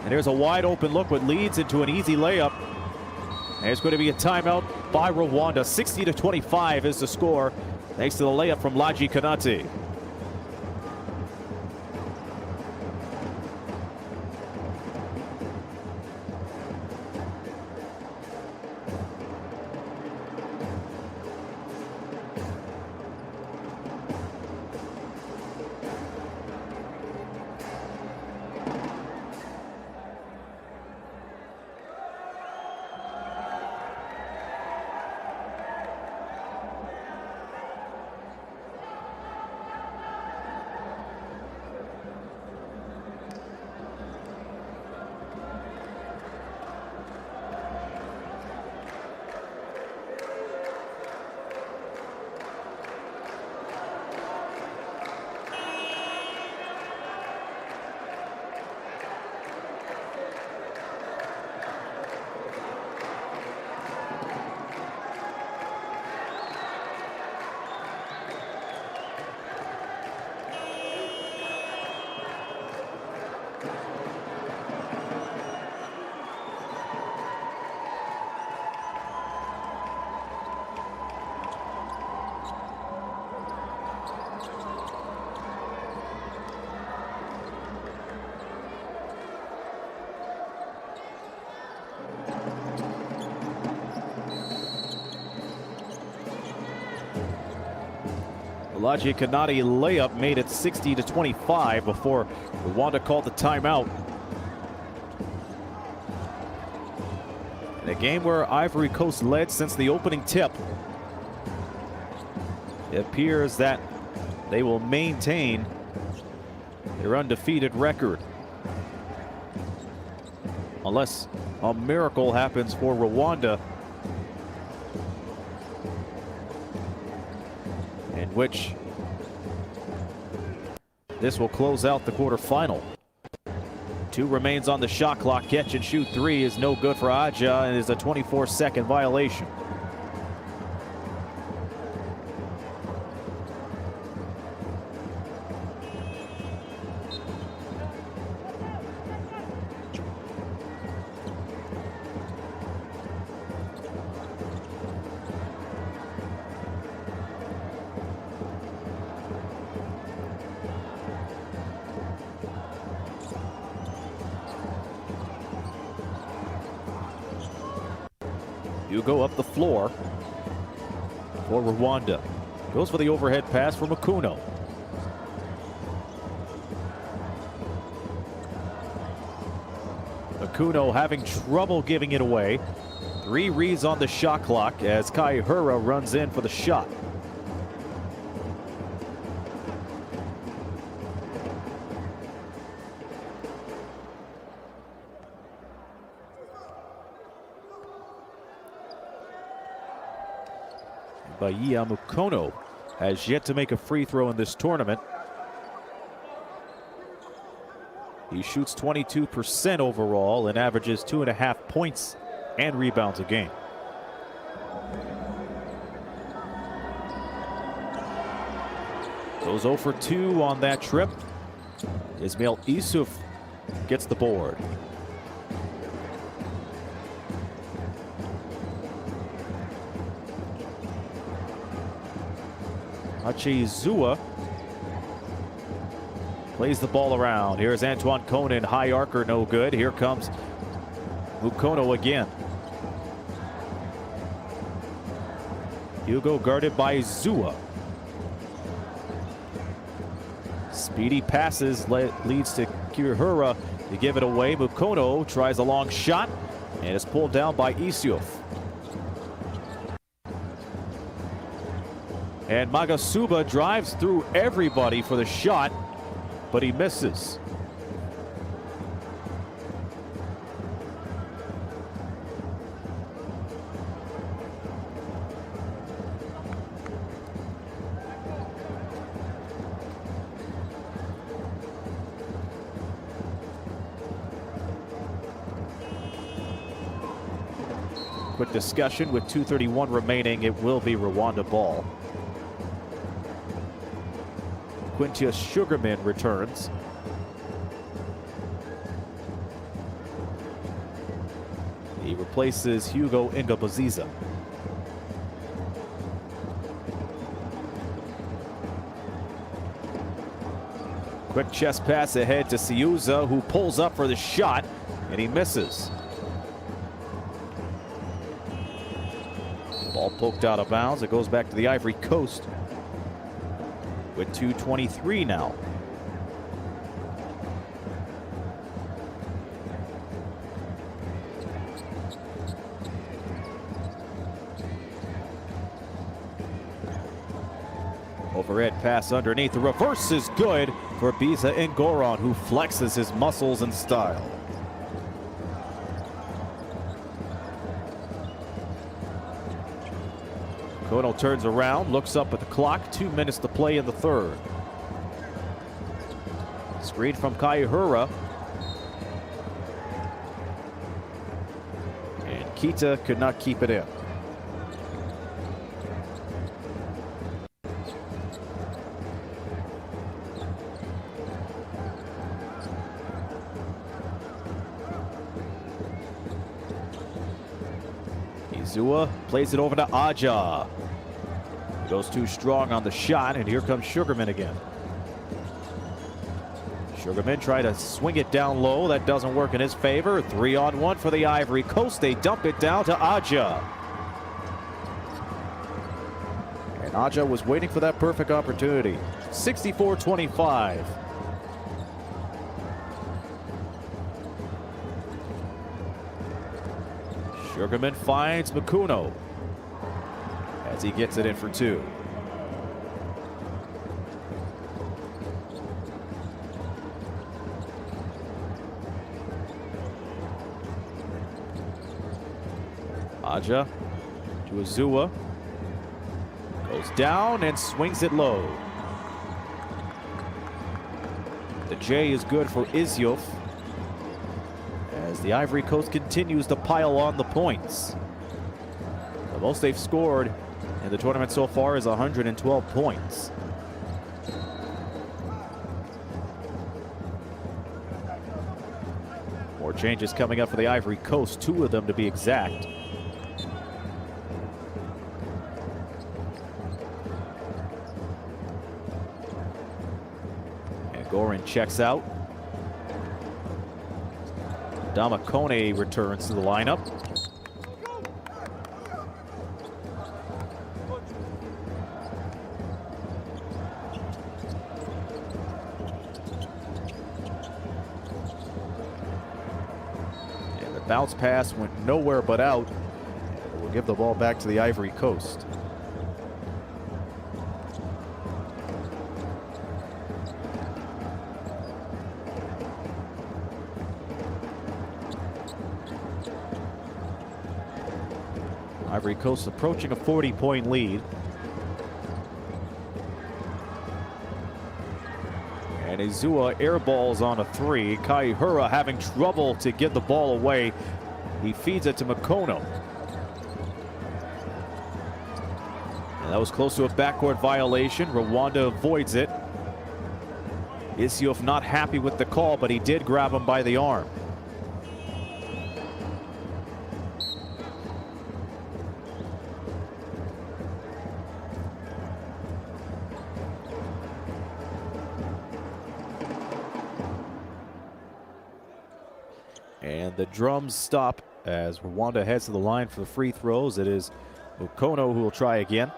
And there's a wide open look, what leads into an easy layup. And it's going to be a timeout by Rwanda. 60-25 is the score, thanks to the layup from Laji Kanate. Laji Kanate layup made it 60-25 before Rwanda called the timeout. In a game where Ivory Coast led since the opening tip, it appears that they will maintain their undefeated record, unless a miracle happens for Rwanda, in which this will close out the quarterfinal. 2 remains on the shot clock. Catch and shoot 3 is no good for Aja and is a 24-second violation. You go up the floor for Rwanda. Goes for the overhead pass for Makuno. Makuno having trouble giving it away. 3 reads on the shot clock as Kaihura runs in for the shot. Bahia Mukono has yet to make a free throw in this tournament. He shoots 22% overall and averages 2.5 points and rebounds a game. Goes 0 for 2 on that trip. Ismail Isuf gets the board. Achizua plays the ball around. Here's Antoine Conan, high arcer, no good. Here comes Mukono again. Hugo guarded by Zua. Speedy passes leads to Kaihura They give it away. Mukono tries a long shot and is pulled down by Isiof. And Magasuba drives through everybody for the shot, but he misses. Quick discussion with 2:31 remaining. It will be Rwanda ball. Quintus Sugarman returns. He replaces Hugo Ingabaziza. Quick chest pass ahead to Siuza, who pulls up for the shot, and he misses. Ball poked out of bounds. It goes back to the Ivory Coast with 2:23 now. Overhead pass underneath. The reverse is good for Biza Ngoron, who flexes his muscles and style. Kono turns around, looks up at the clock. 2 minutes to play in the third. Screen from Kaihura. And Kita could not keep it in. Izua plays it over to Aja. He goes too strong on the shot, and here comes Sugarman again. Sugarman trying to swing it down low. That doesn't work in his favor. 3-on-1 for the Ivory Coast. They dump it down to Aja. And Aja was waiting for that perfect opportunity. 64-25. Sugarman finds Mukuno as he gets it in for two. Aja to Azua. Goes down and swings it low. The J is good for Isiof as the Ivory Coast continues to pile on the points. The most they've scored in the tournament so far is 112 points. More changes coming up for the Ivory Coast, 2 of them to be exact. And Gorin checks out. Damakone returns to the lineup. And the bounce pass went nowhere but out. We'll give the ball back to the Ivory Coast. Ivory Coast approaching a 40-point lead. And Izua airballs on a 3. Kaihura having trouble to get the ball away. He feeds it to Mukono. And that was close to a backcourt violation. Rwanda avoids it. Isiof not happy with the call, but he did grab him by the arm. And the drums stop as Rwanda heads to the line for the free throws. It is Mukono who will try again.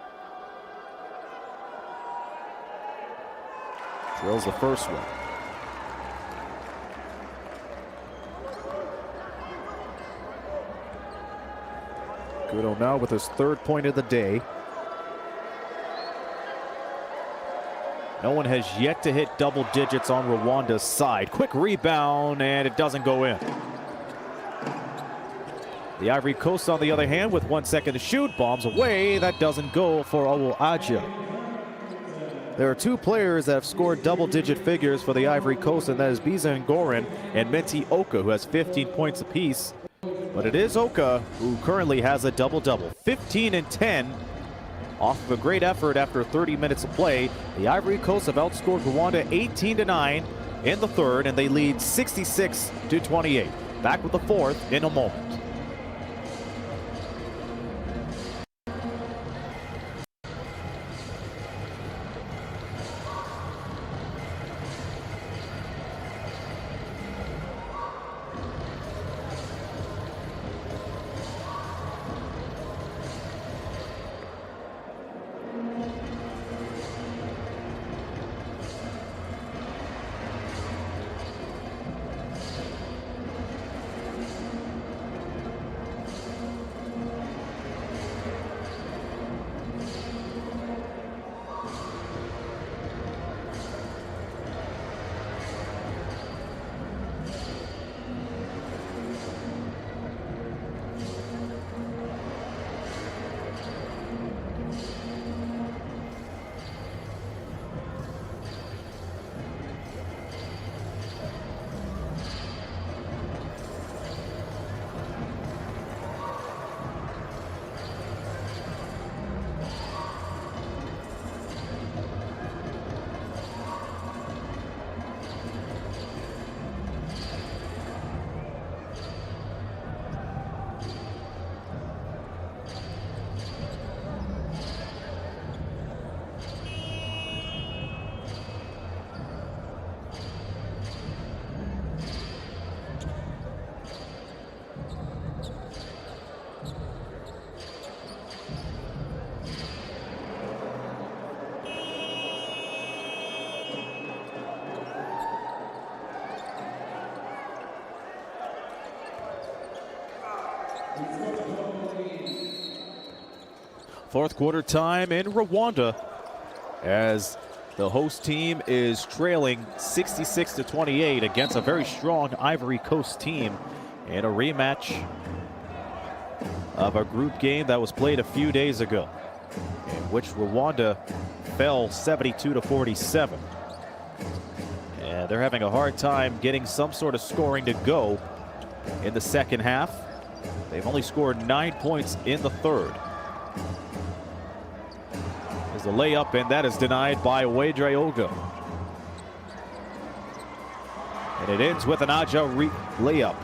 Drills the first one. Kudo now with his 3rd point of the day. No one has yet to hit double digits on Rwanda's side. Quick rebound, and it doesn't go in. The Ivory Coast, on the other hand, with 1 second to shoot, bombs away. That doesn't go for Aja. There are 2 players that have scored double-digit figures for the Ivory Coast, and that is Biza Ngoran and Menti Oka, who has 15 points apiece. But it is Oka who currently has a double-double, 15 and 10. Off of a great effort after 30 minutes of play, the Ivory Coast have outscored Rwanda 18-9 in the 3rd, and they lead 66-28. Back with the 4th in a moment. Fourth quarter time in Rwanda as the host team is trailing 66-28 against a very strong Ivory Coast team in a rematch of a group game that was played a few days ago, in which Rwanda fell 72-47. And they're having a hard time getting some sort of scoring to go in the second half. They've only scored 9 points in the 3rd. There's a layup, and that is denied by Wedre Ogo. And it ends with an Aja layup.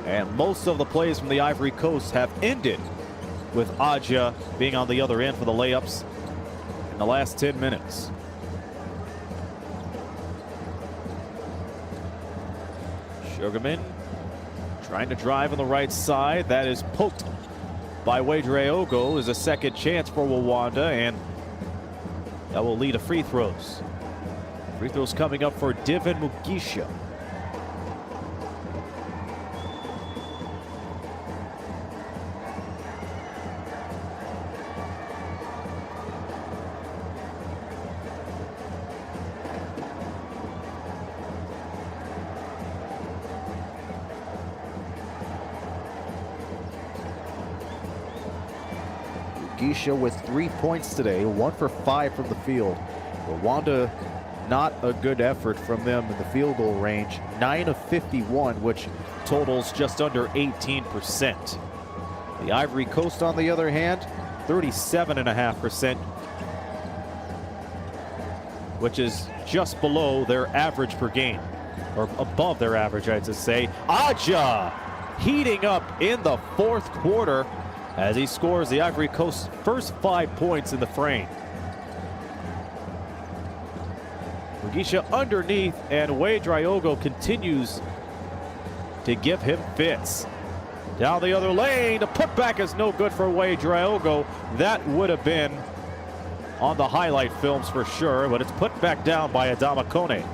And most of the plays from the Ivory Coast have ended with Aja being on the other end for the layups in the last 10 minutes. Sugarman trying to drive on the right side. That is poked by Wedre Ogo. Is a second chance for Rwanda, and that will lead to free throws. Free throws coming up for Divin Mugisha. Mugisha with 3 points today, 1 for 5 from the field. Rwanda, not a good effort from them in the field goal range. 9 of 51, which totals just under 18%. The Ivory Coast, on the other hand, 37.5%, which is just below their average per game, or above their average, I'd just say. Aja heating up in the 4th quarter as he scores the Ivory Coast's first 5 points in the frame. Mugisha underneath, and Wedre Ogo continues to give him fits. Down the other lane, the putback is no good for Wedre Ogo. That would have been on the highlight films for sure, but it's put back down by Adama Kone.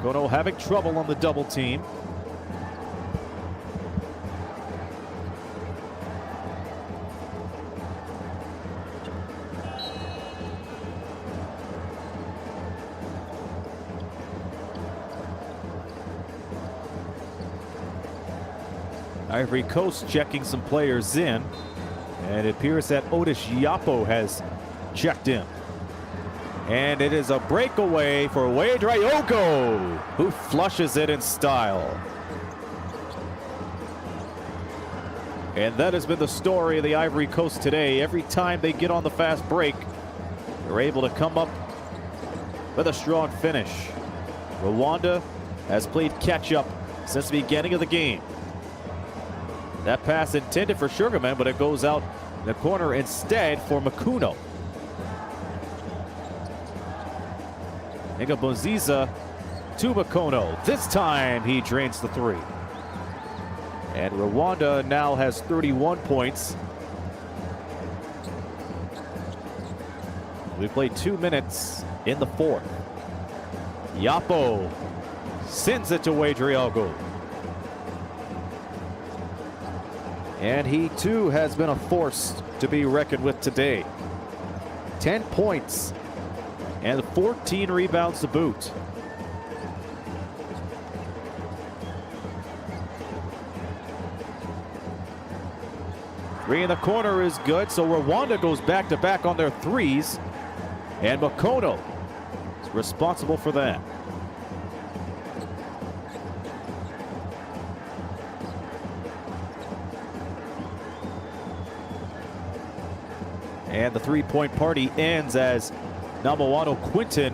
Kono having trouble on the double team. Ivory Coast checking some players in, and it appears that Otis Yapo has checked in. And it is a breakaway for Ouedraogo, who flushes it in style. And that has been the story of the Ivory Coast today. Every time they get on the fast break, they're able to come up with a strong finish. Rwanda has played catch-up since the beginning of the game. That pass intended for Sugarman, but it goes out in the corner instead for Makuno. Ngabonziza to Makono. This time he drains the three. And Rwanda now has 31 points. We played 2 minutes in the fourth. Yapo sends it to Ouedraogo. And he too has been a force to be reckoned with today. 10 points and 14 rebounds to boot. Three in the corner is good, so Rwanda goes back-to-back on their threes, and Makono is responsible for that. And the three-point party ends as Namawano Quinton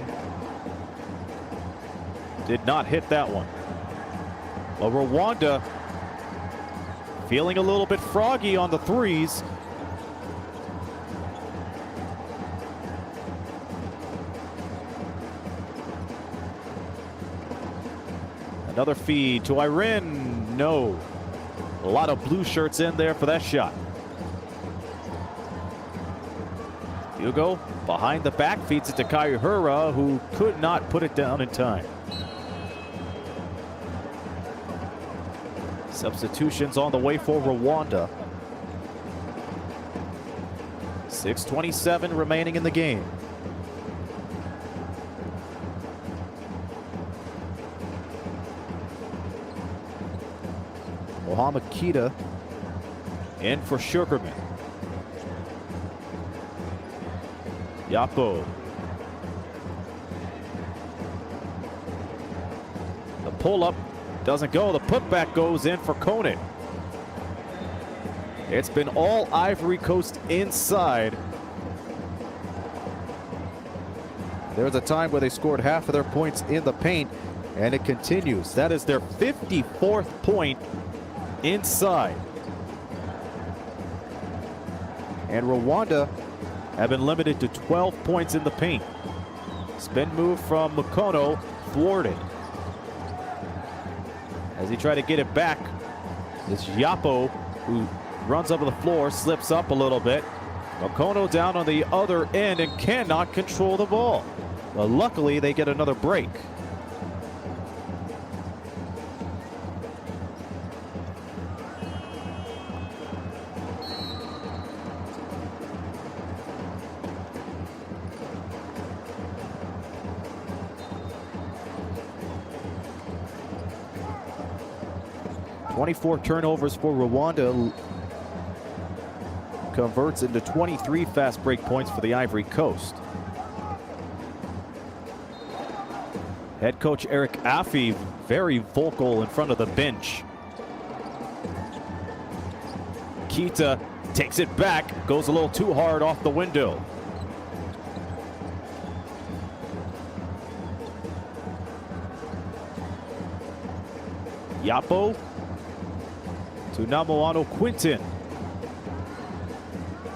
did not hit that one. Well, Rwanda feeling a little bit froggy on the threes. Another feed to Irene. No. A lot of blue shirts in there for that shot. Hugo behind the back feeds it to Kaihura, who could not put it down in time. Substitutions on the way for Rwanda. 6:27 remaining in the game. Mohamed Keita in for Sugarman. Yapo. The pull-up doesn't go. The putback goes in for Côte. It's been all Ivory Coast inside. There was a time where they scored half of their points in the paint, and it continues. That is their 54th point inside. And Rwanda have been limited to 12 points in the paint. Spin move from Makono thwarted. As he tried to get it back, it's Yapo who runs up to the floor, slips up a little bit. Makono down on the other end and cannot control the ball. Well, luckily they get another break. .24 turnovers for Rwanda converts into 23 fast break points for the Ivory Coast. Head coach Eric Affey very vocal in front of the bench. Keita takes it back, goes a little too hard off the window. Yapo to Namawano Quinton.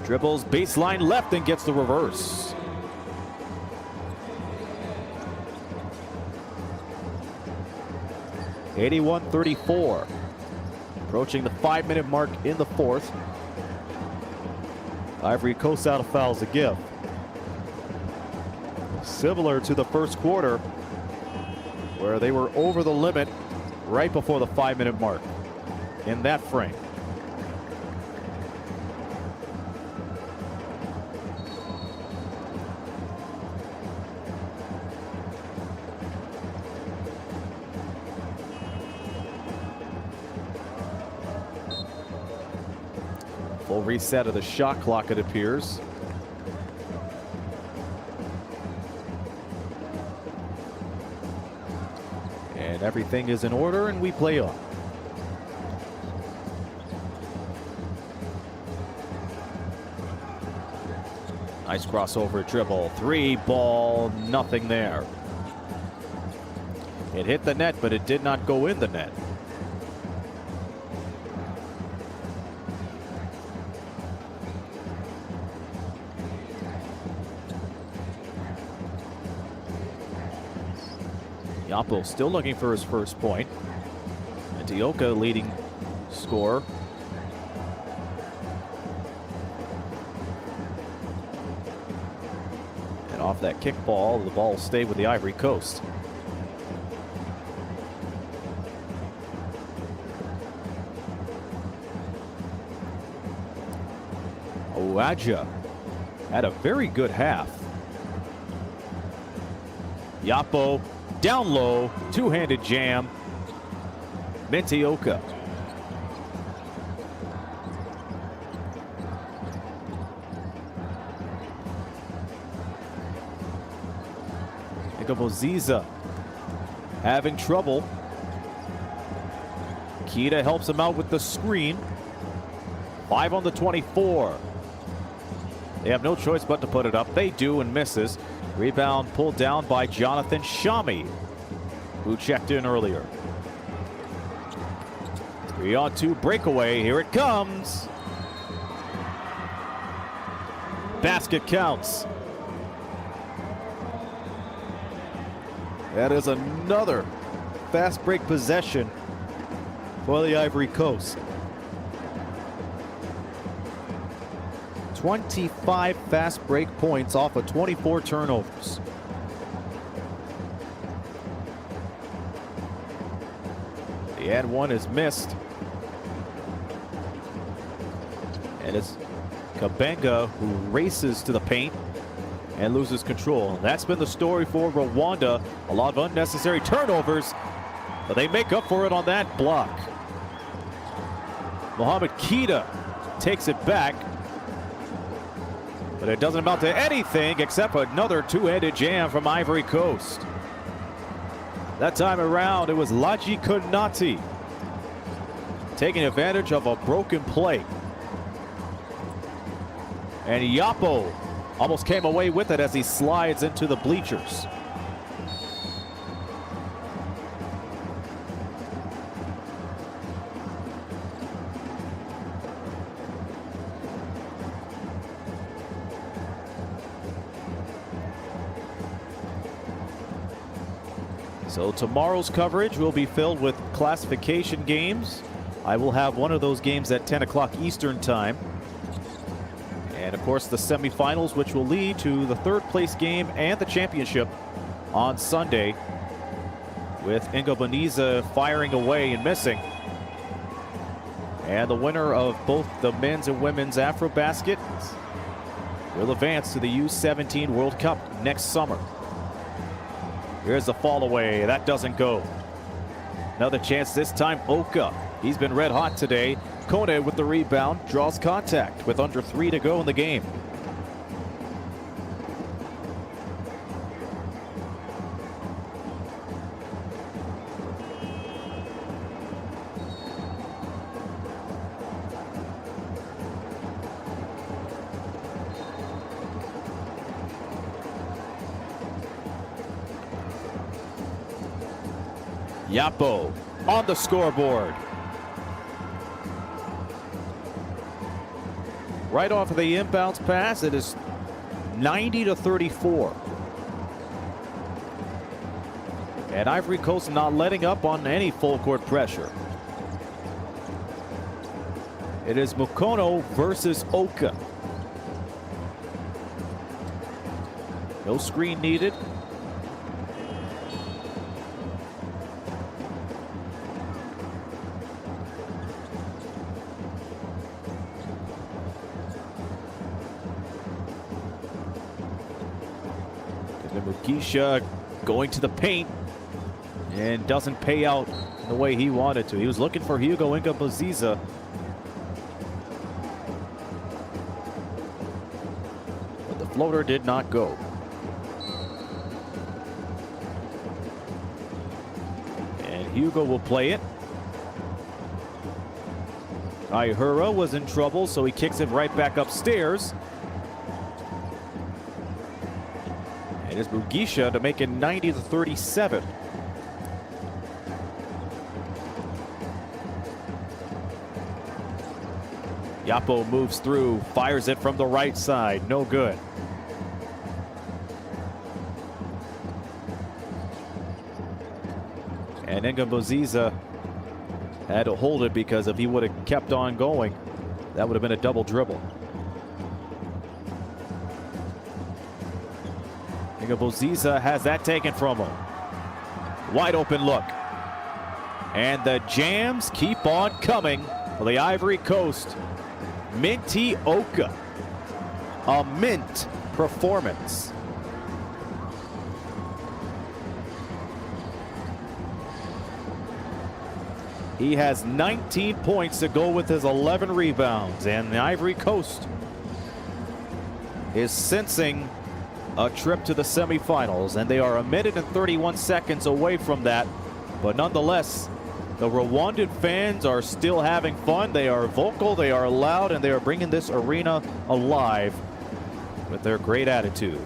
Dribbles baseline left and gets the reverse. (81-34). Approaching the 5-minute mark in the fourth. Ivory Coast out of fouls to give. Similar to the first quarter, where they were over the limit right before the 5-minute mark in that frame. Full reset of the shot clock, it appears. And everything is in order, and we play on. Nice crossover dribble. 3 ball, nothing there. It hit the net, but it did not go in the net. Yapo still looking for his first point. Antioka leading scorer. And off that kick ball, the ball stayed with the Ivory Coast. Owaja had a very good half. Yapo down low, two-handed jam. Antioka. Ziza having trouble. Kita helps him out with the screen. 5 on the 24. They have no choice but to put it up. They do, and misses. Rebound pulled down by Jonathan Shami, who checked in earlier. 3-on-2 breakaway. Here it comes. Basket counts. That is another fast break possession for the Ivory Coast. 25 fast break points off of 24 turnovers. The and one is missed. And it's Kabenga who races to the paint and loses control. That's been the story for Rwanda. A lot of unnecessary turnovers, but they make up for it on that block. Mohamed Kita takes it back, but it doesn't amount to anything except another two-handed jam from Ivory Coast. That time around, it was Laji Konati taking advantage of a broken play. And Yapo almost came away with it as he slides into the bleachers. So tomorrow's coverage will be filled with classification games. I will have one of those games at 10 o'clock Eastern time. And of course the semifinals, which will lead to the third place game and the championship on Sunday, with Ingobaniza firing away and missing. And the winner of both the men's and women's AfroBasket will advance to the U17 World Cup next summer. Here's the fall away. That doesn't go. Another chance, this time Oka. He's been red hot today. Côte with the rebound, draws contact with under 3 to go in the game. Yapo on the scoreboard. Right off of the inbounds pass, it is 90-34. And Ivory Coast not letting up on any full court pressure. It is Mukono versus Oka. No screen needed. Mugisha going to the paint and doesn't pay out the way he wanted to. He was looking for Hugo Ingaboziza. But the floater did not go. And Hugo will play it. Ihura was in trouble, so he kicks it right back upstairs. And it's Mugisha to make it 90-37. Yapo moves through, fires it from the right side, no good. And Ingaboziza had to hold it, because if he would have kept on going, that would have been a double dribble. Ingaboziza has that taken from him. Wide open look. And the jams keep on coming for the Ivory Coast. Minty Oka. A mint performance. He has 19 points to go with his 11 rebounds, and the Ivory Coast is sensing a trip to the semifinals, and they are 1 minute and 31 seconds away from that. But nonetheless, the Rwandan fans are still having fun. They are vocal, they are loud, and they are bringing this arena alive with their great attitude.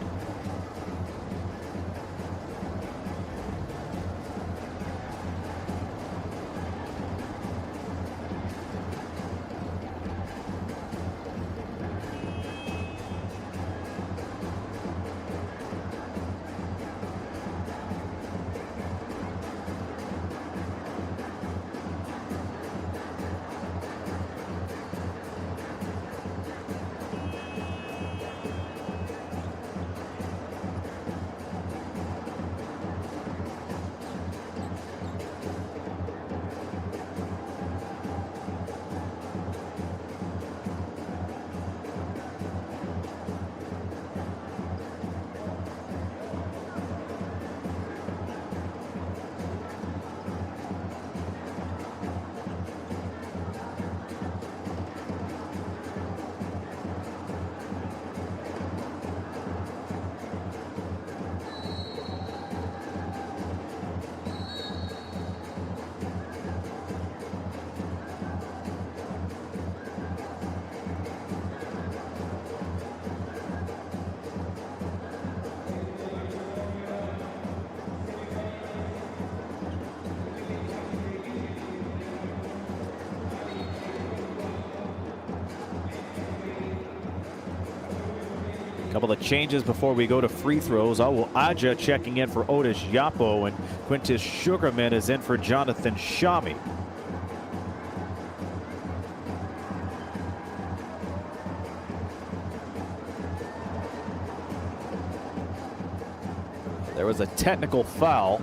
Couple of changes before we go to free throws. Aja checking in for Otis Yapo, and Quintus Sugarman is in for Jonathan Shami. There was a technical foul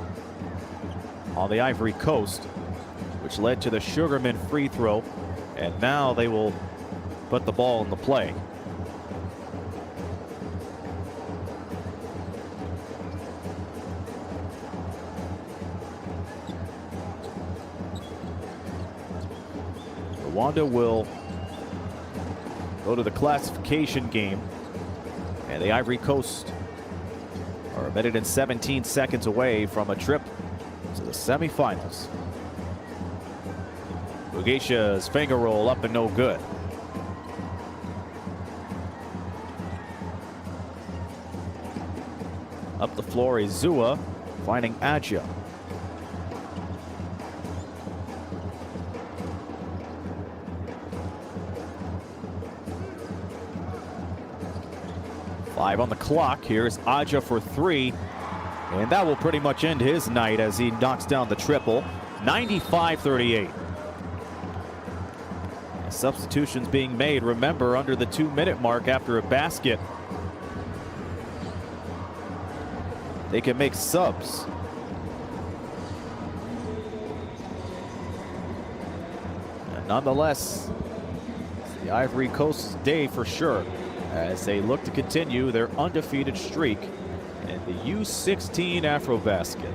on the Ivory Coast, which led to the Sugarman free throw, and now they will put the ball in the play. Rwanda will go to the classification game, and the Ivory Coast are 1 minute and 17 seconds away from a trip to the semifinals. Mugisha's finger roll up and no good. Up the floor is Zua, finding Aja. Five on the clock. Here's Aja for three, and that will pretty much end his night as he knocks down the triple. 95-38. Substitutions being made. Remember, under the 2-minute mark after a basket, they can make subs. And nonetheless, it's the Ivory Coast's day for sure, as they look to continue their undefeated streak and the U16 AfroBasket.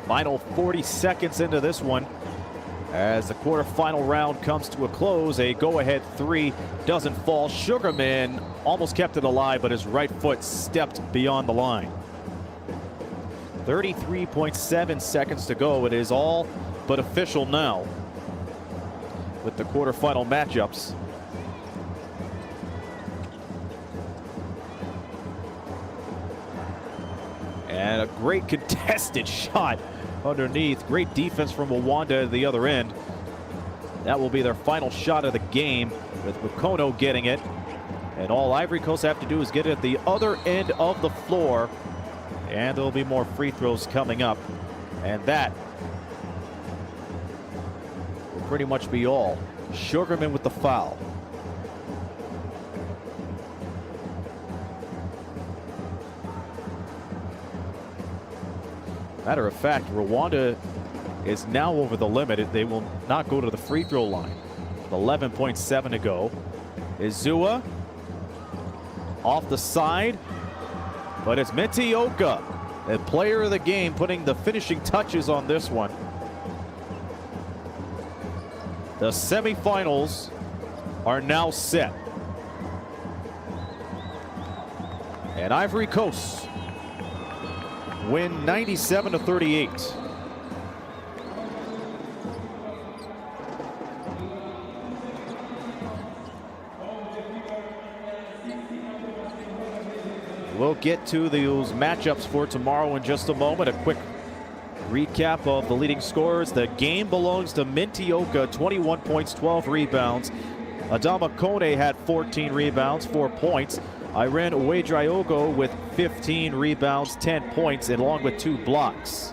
Final 40 seconds into this one. As the quarterfinal round comes to a close, a go-ahead three doesn't fall. Sugarman almost kept it alive, but his right foot stepped beyond the line. 33.7 seconds to go. It is all but official now with the quarterfinal matchups. And a great contested shot underneath. Great defense from Rwanda at the other end. That will be their final shot of the game, with Mukono getting it. And all Ivory Coast have to do is get it at the other end of the floor. And there'll be more free throws coming up. And that will pretty much be all. Sugarman with the foul. Matter of fact, Rwanda is now over the limit. They will not go to the free throw line. 11.7 to go. Izua off the side, but it's Mentioka, the player of the game, putting the finishing touches on this one. The semifinals are now set. And Ivory Coast win 97-38. We'll get to those matchups for tomorrow in just a moment. A quick recap of the leading scorers. The game belongs to Mentioka, 21 points, 12 rebounds. Adama Kone had 14 rebounds, 4 points. Irene Uwedraogo with 15 rebounds, 10 points, along with 2 blocks.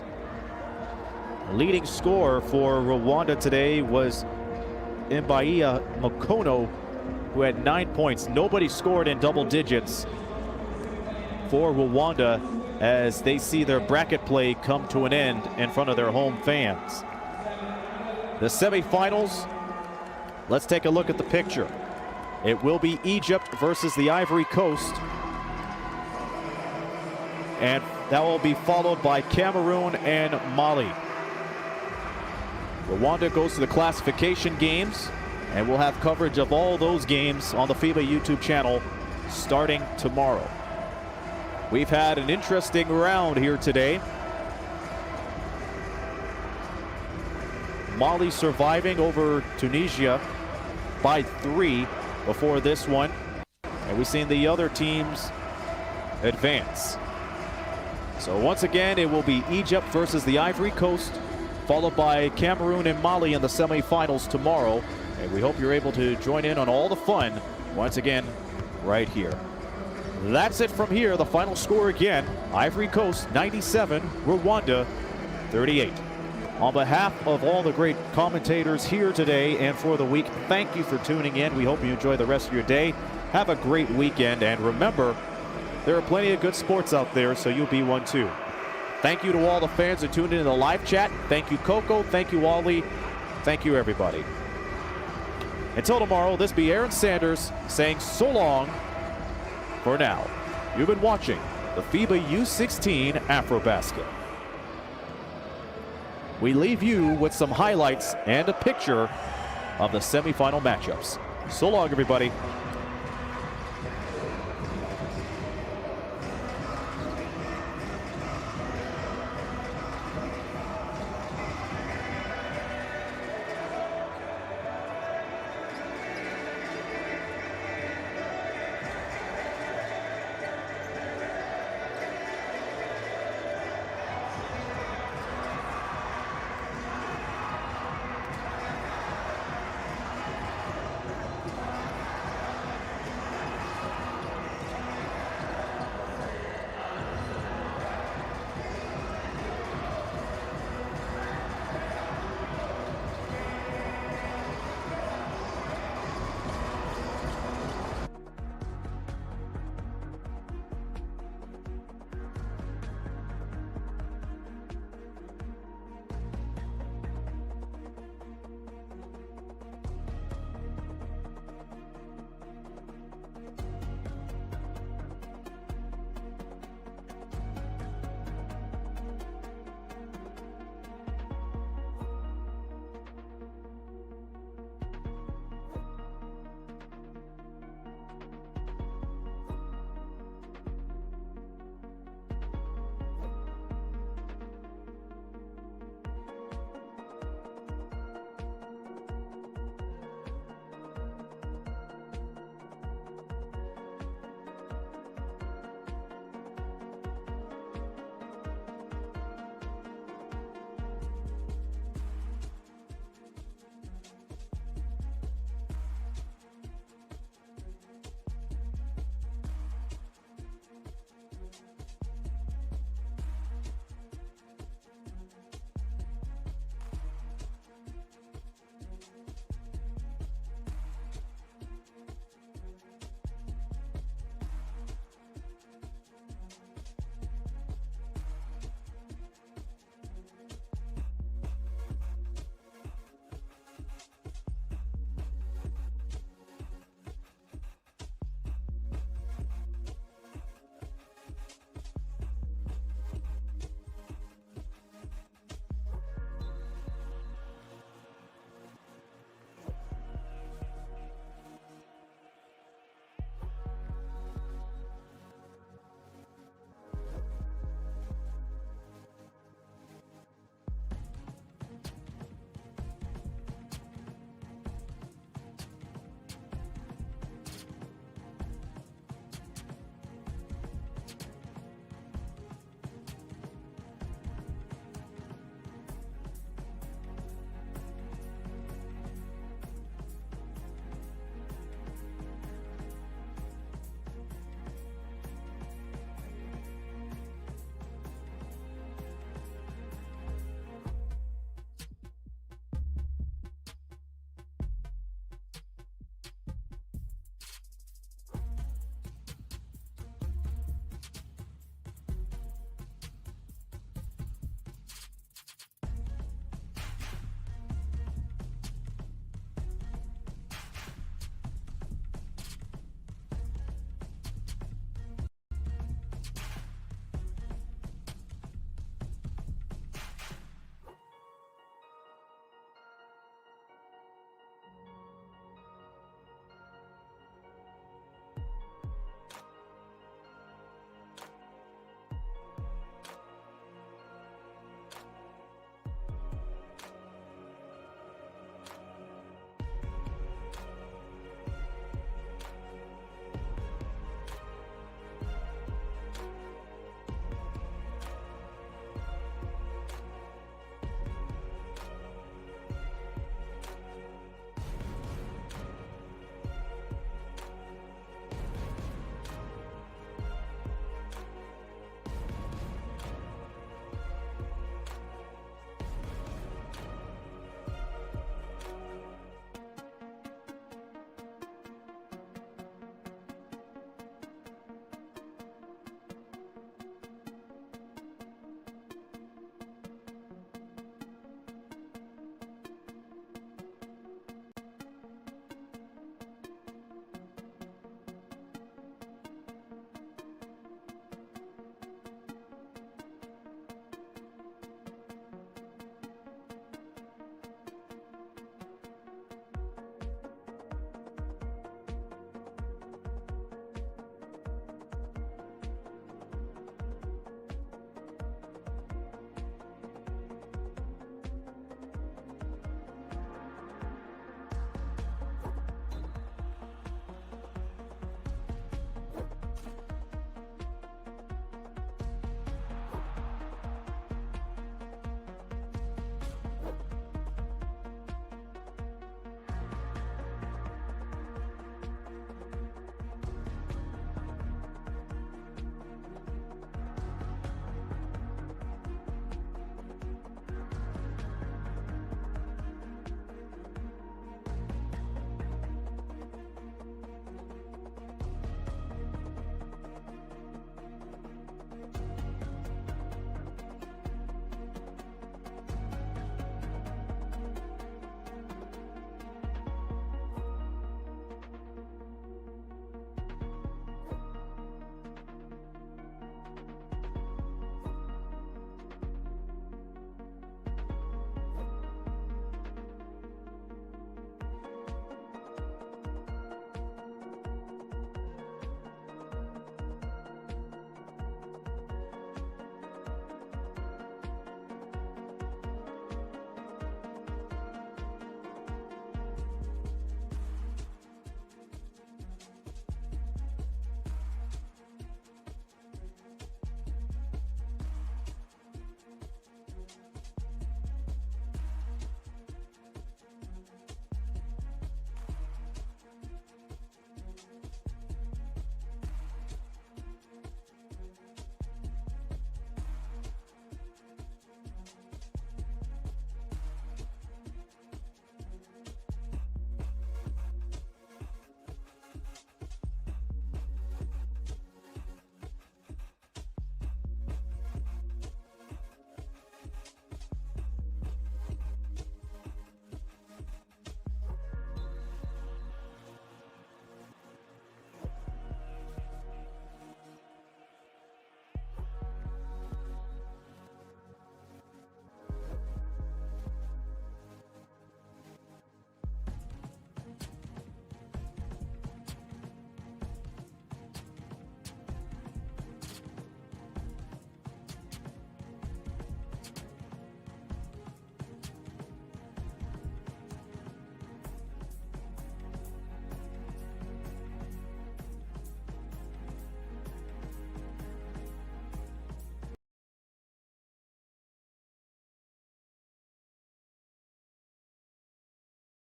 Leading scorer for Rwanda today was Mbaia Mukono, who had 9 points. Nobody scored in double digits for Rwanda as they see their bracket play come to an end in front of their home fans. The semifinals, let's take a look at the picture. It will be Egypt versus the Ivory Coast. And that will be followed by Cameroon and Mali. Rwanda goes to the classification games, and we'll have coverage of all those games on the FIBA YouTube channel starting tomorrow. We've had an interesting round here today. Mali surviving over Tunisia by 3 before this one, and we've seen the other teams advance. So once again, it will be Egypt versus the Ivory Coast, followed by Cameroon and Mali in the semifinals tomorrow. And we hope you're able to join in on all the fun once again right here. That's it from here. The final score again, Ivory Coast 97, Rwanda 38. On behalf of all the great commentators here today and for the week, thank you for tuning in. We hope you enjoy the rest of your day. Have a great weekend, and remember, there are plenty of good sports out there, so you'll be one too. Thank you to all the fans who tuned in the live chat. Thank you, Coco. Thank you, Wally. Thank you, everybody. Until tomorrow, this be Aaron Sanders saying so long for now. You've been watching the FIBA U16 AfroBasket. We leave you with some highlights and a picture of the semifinal matchups. So long, everybody.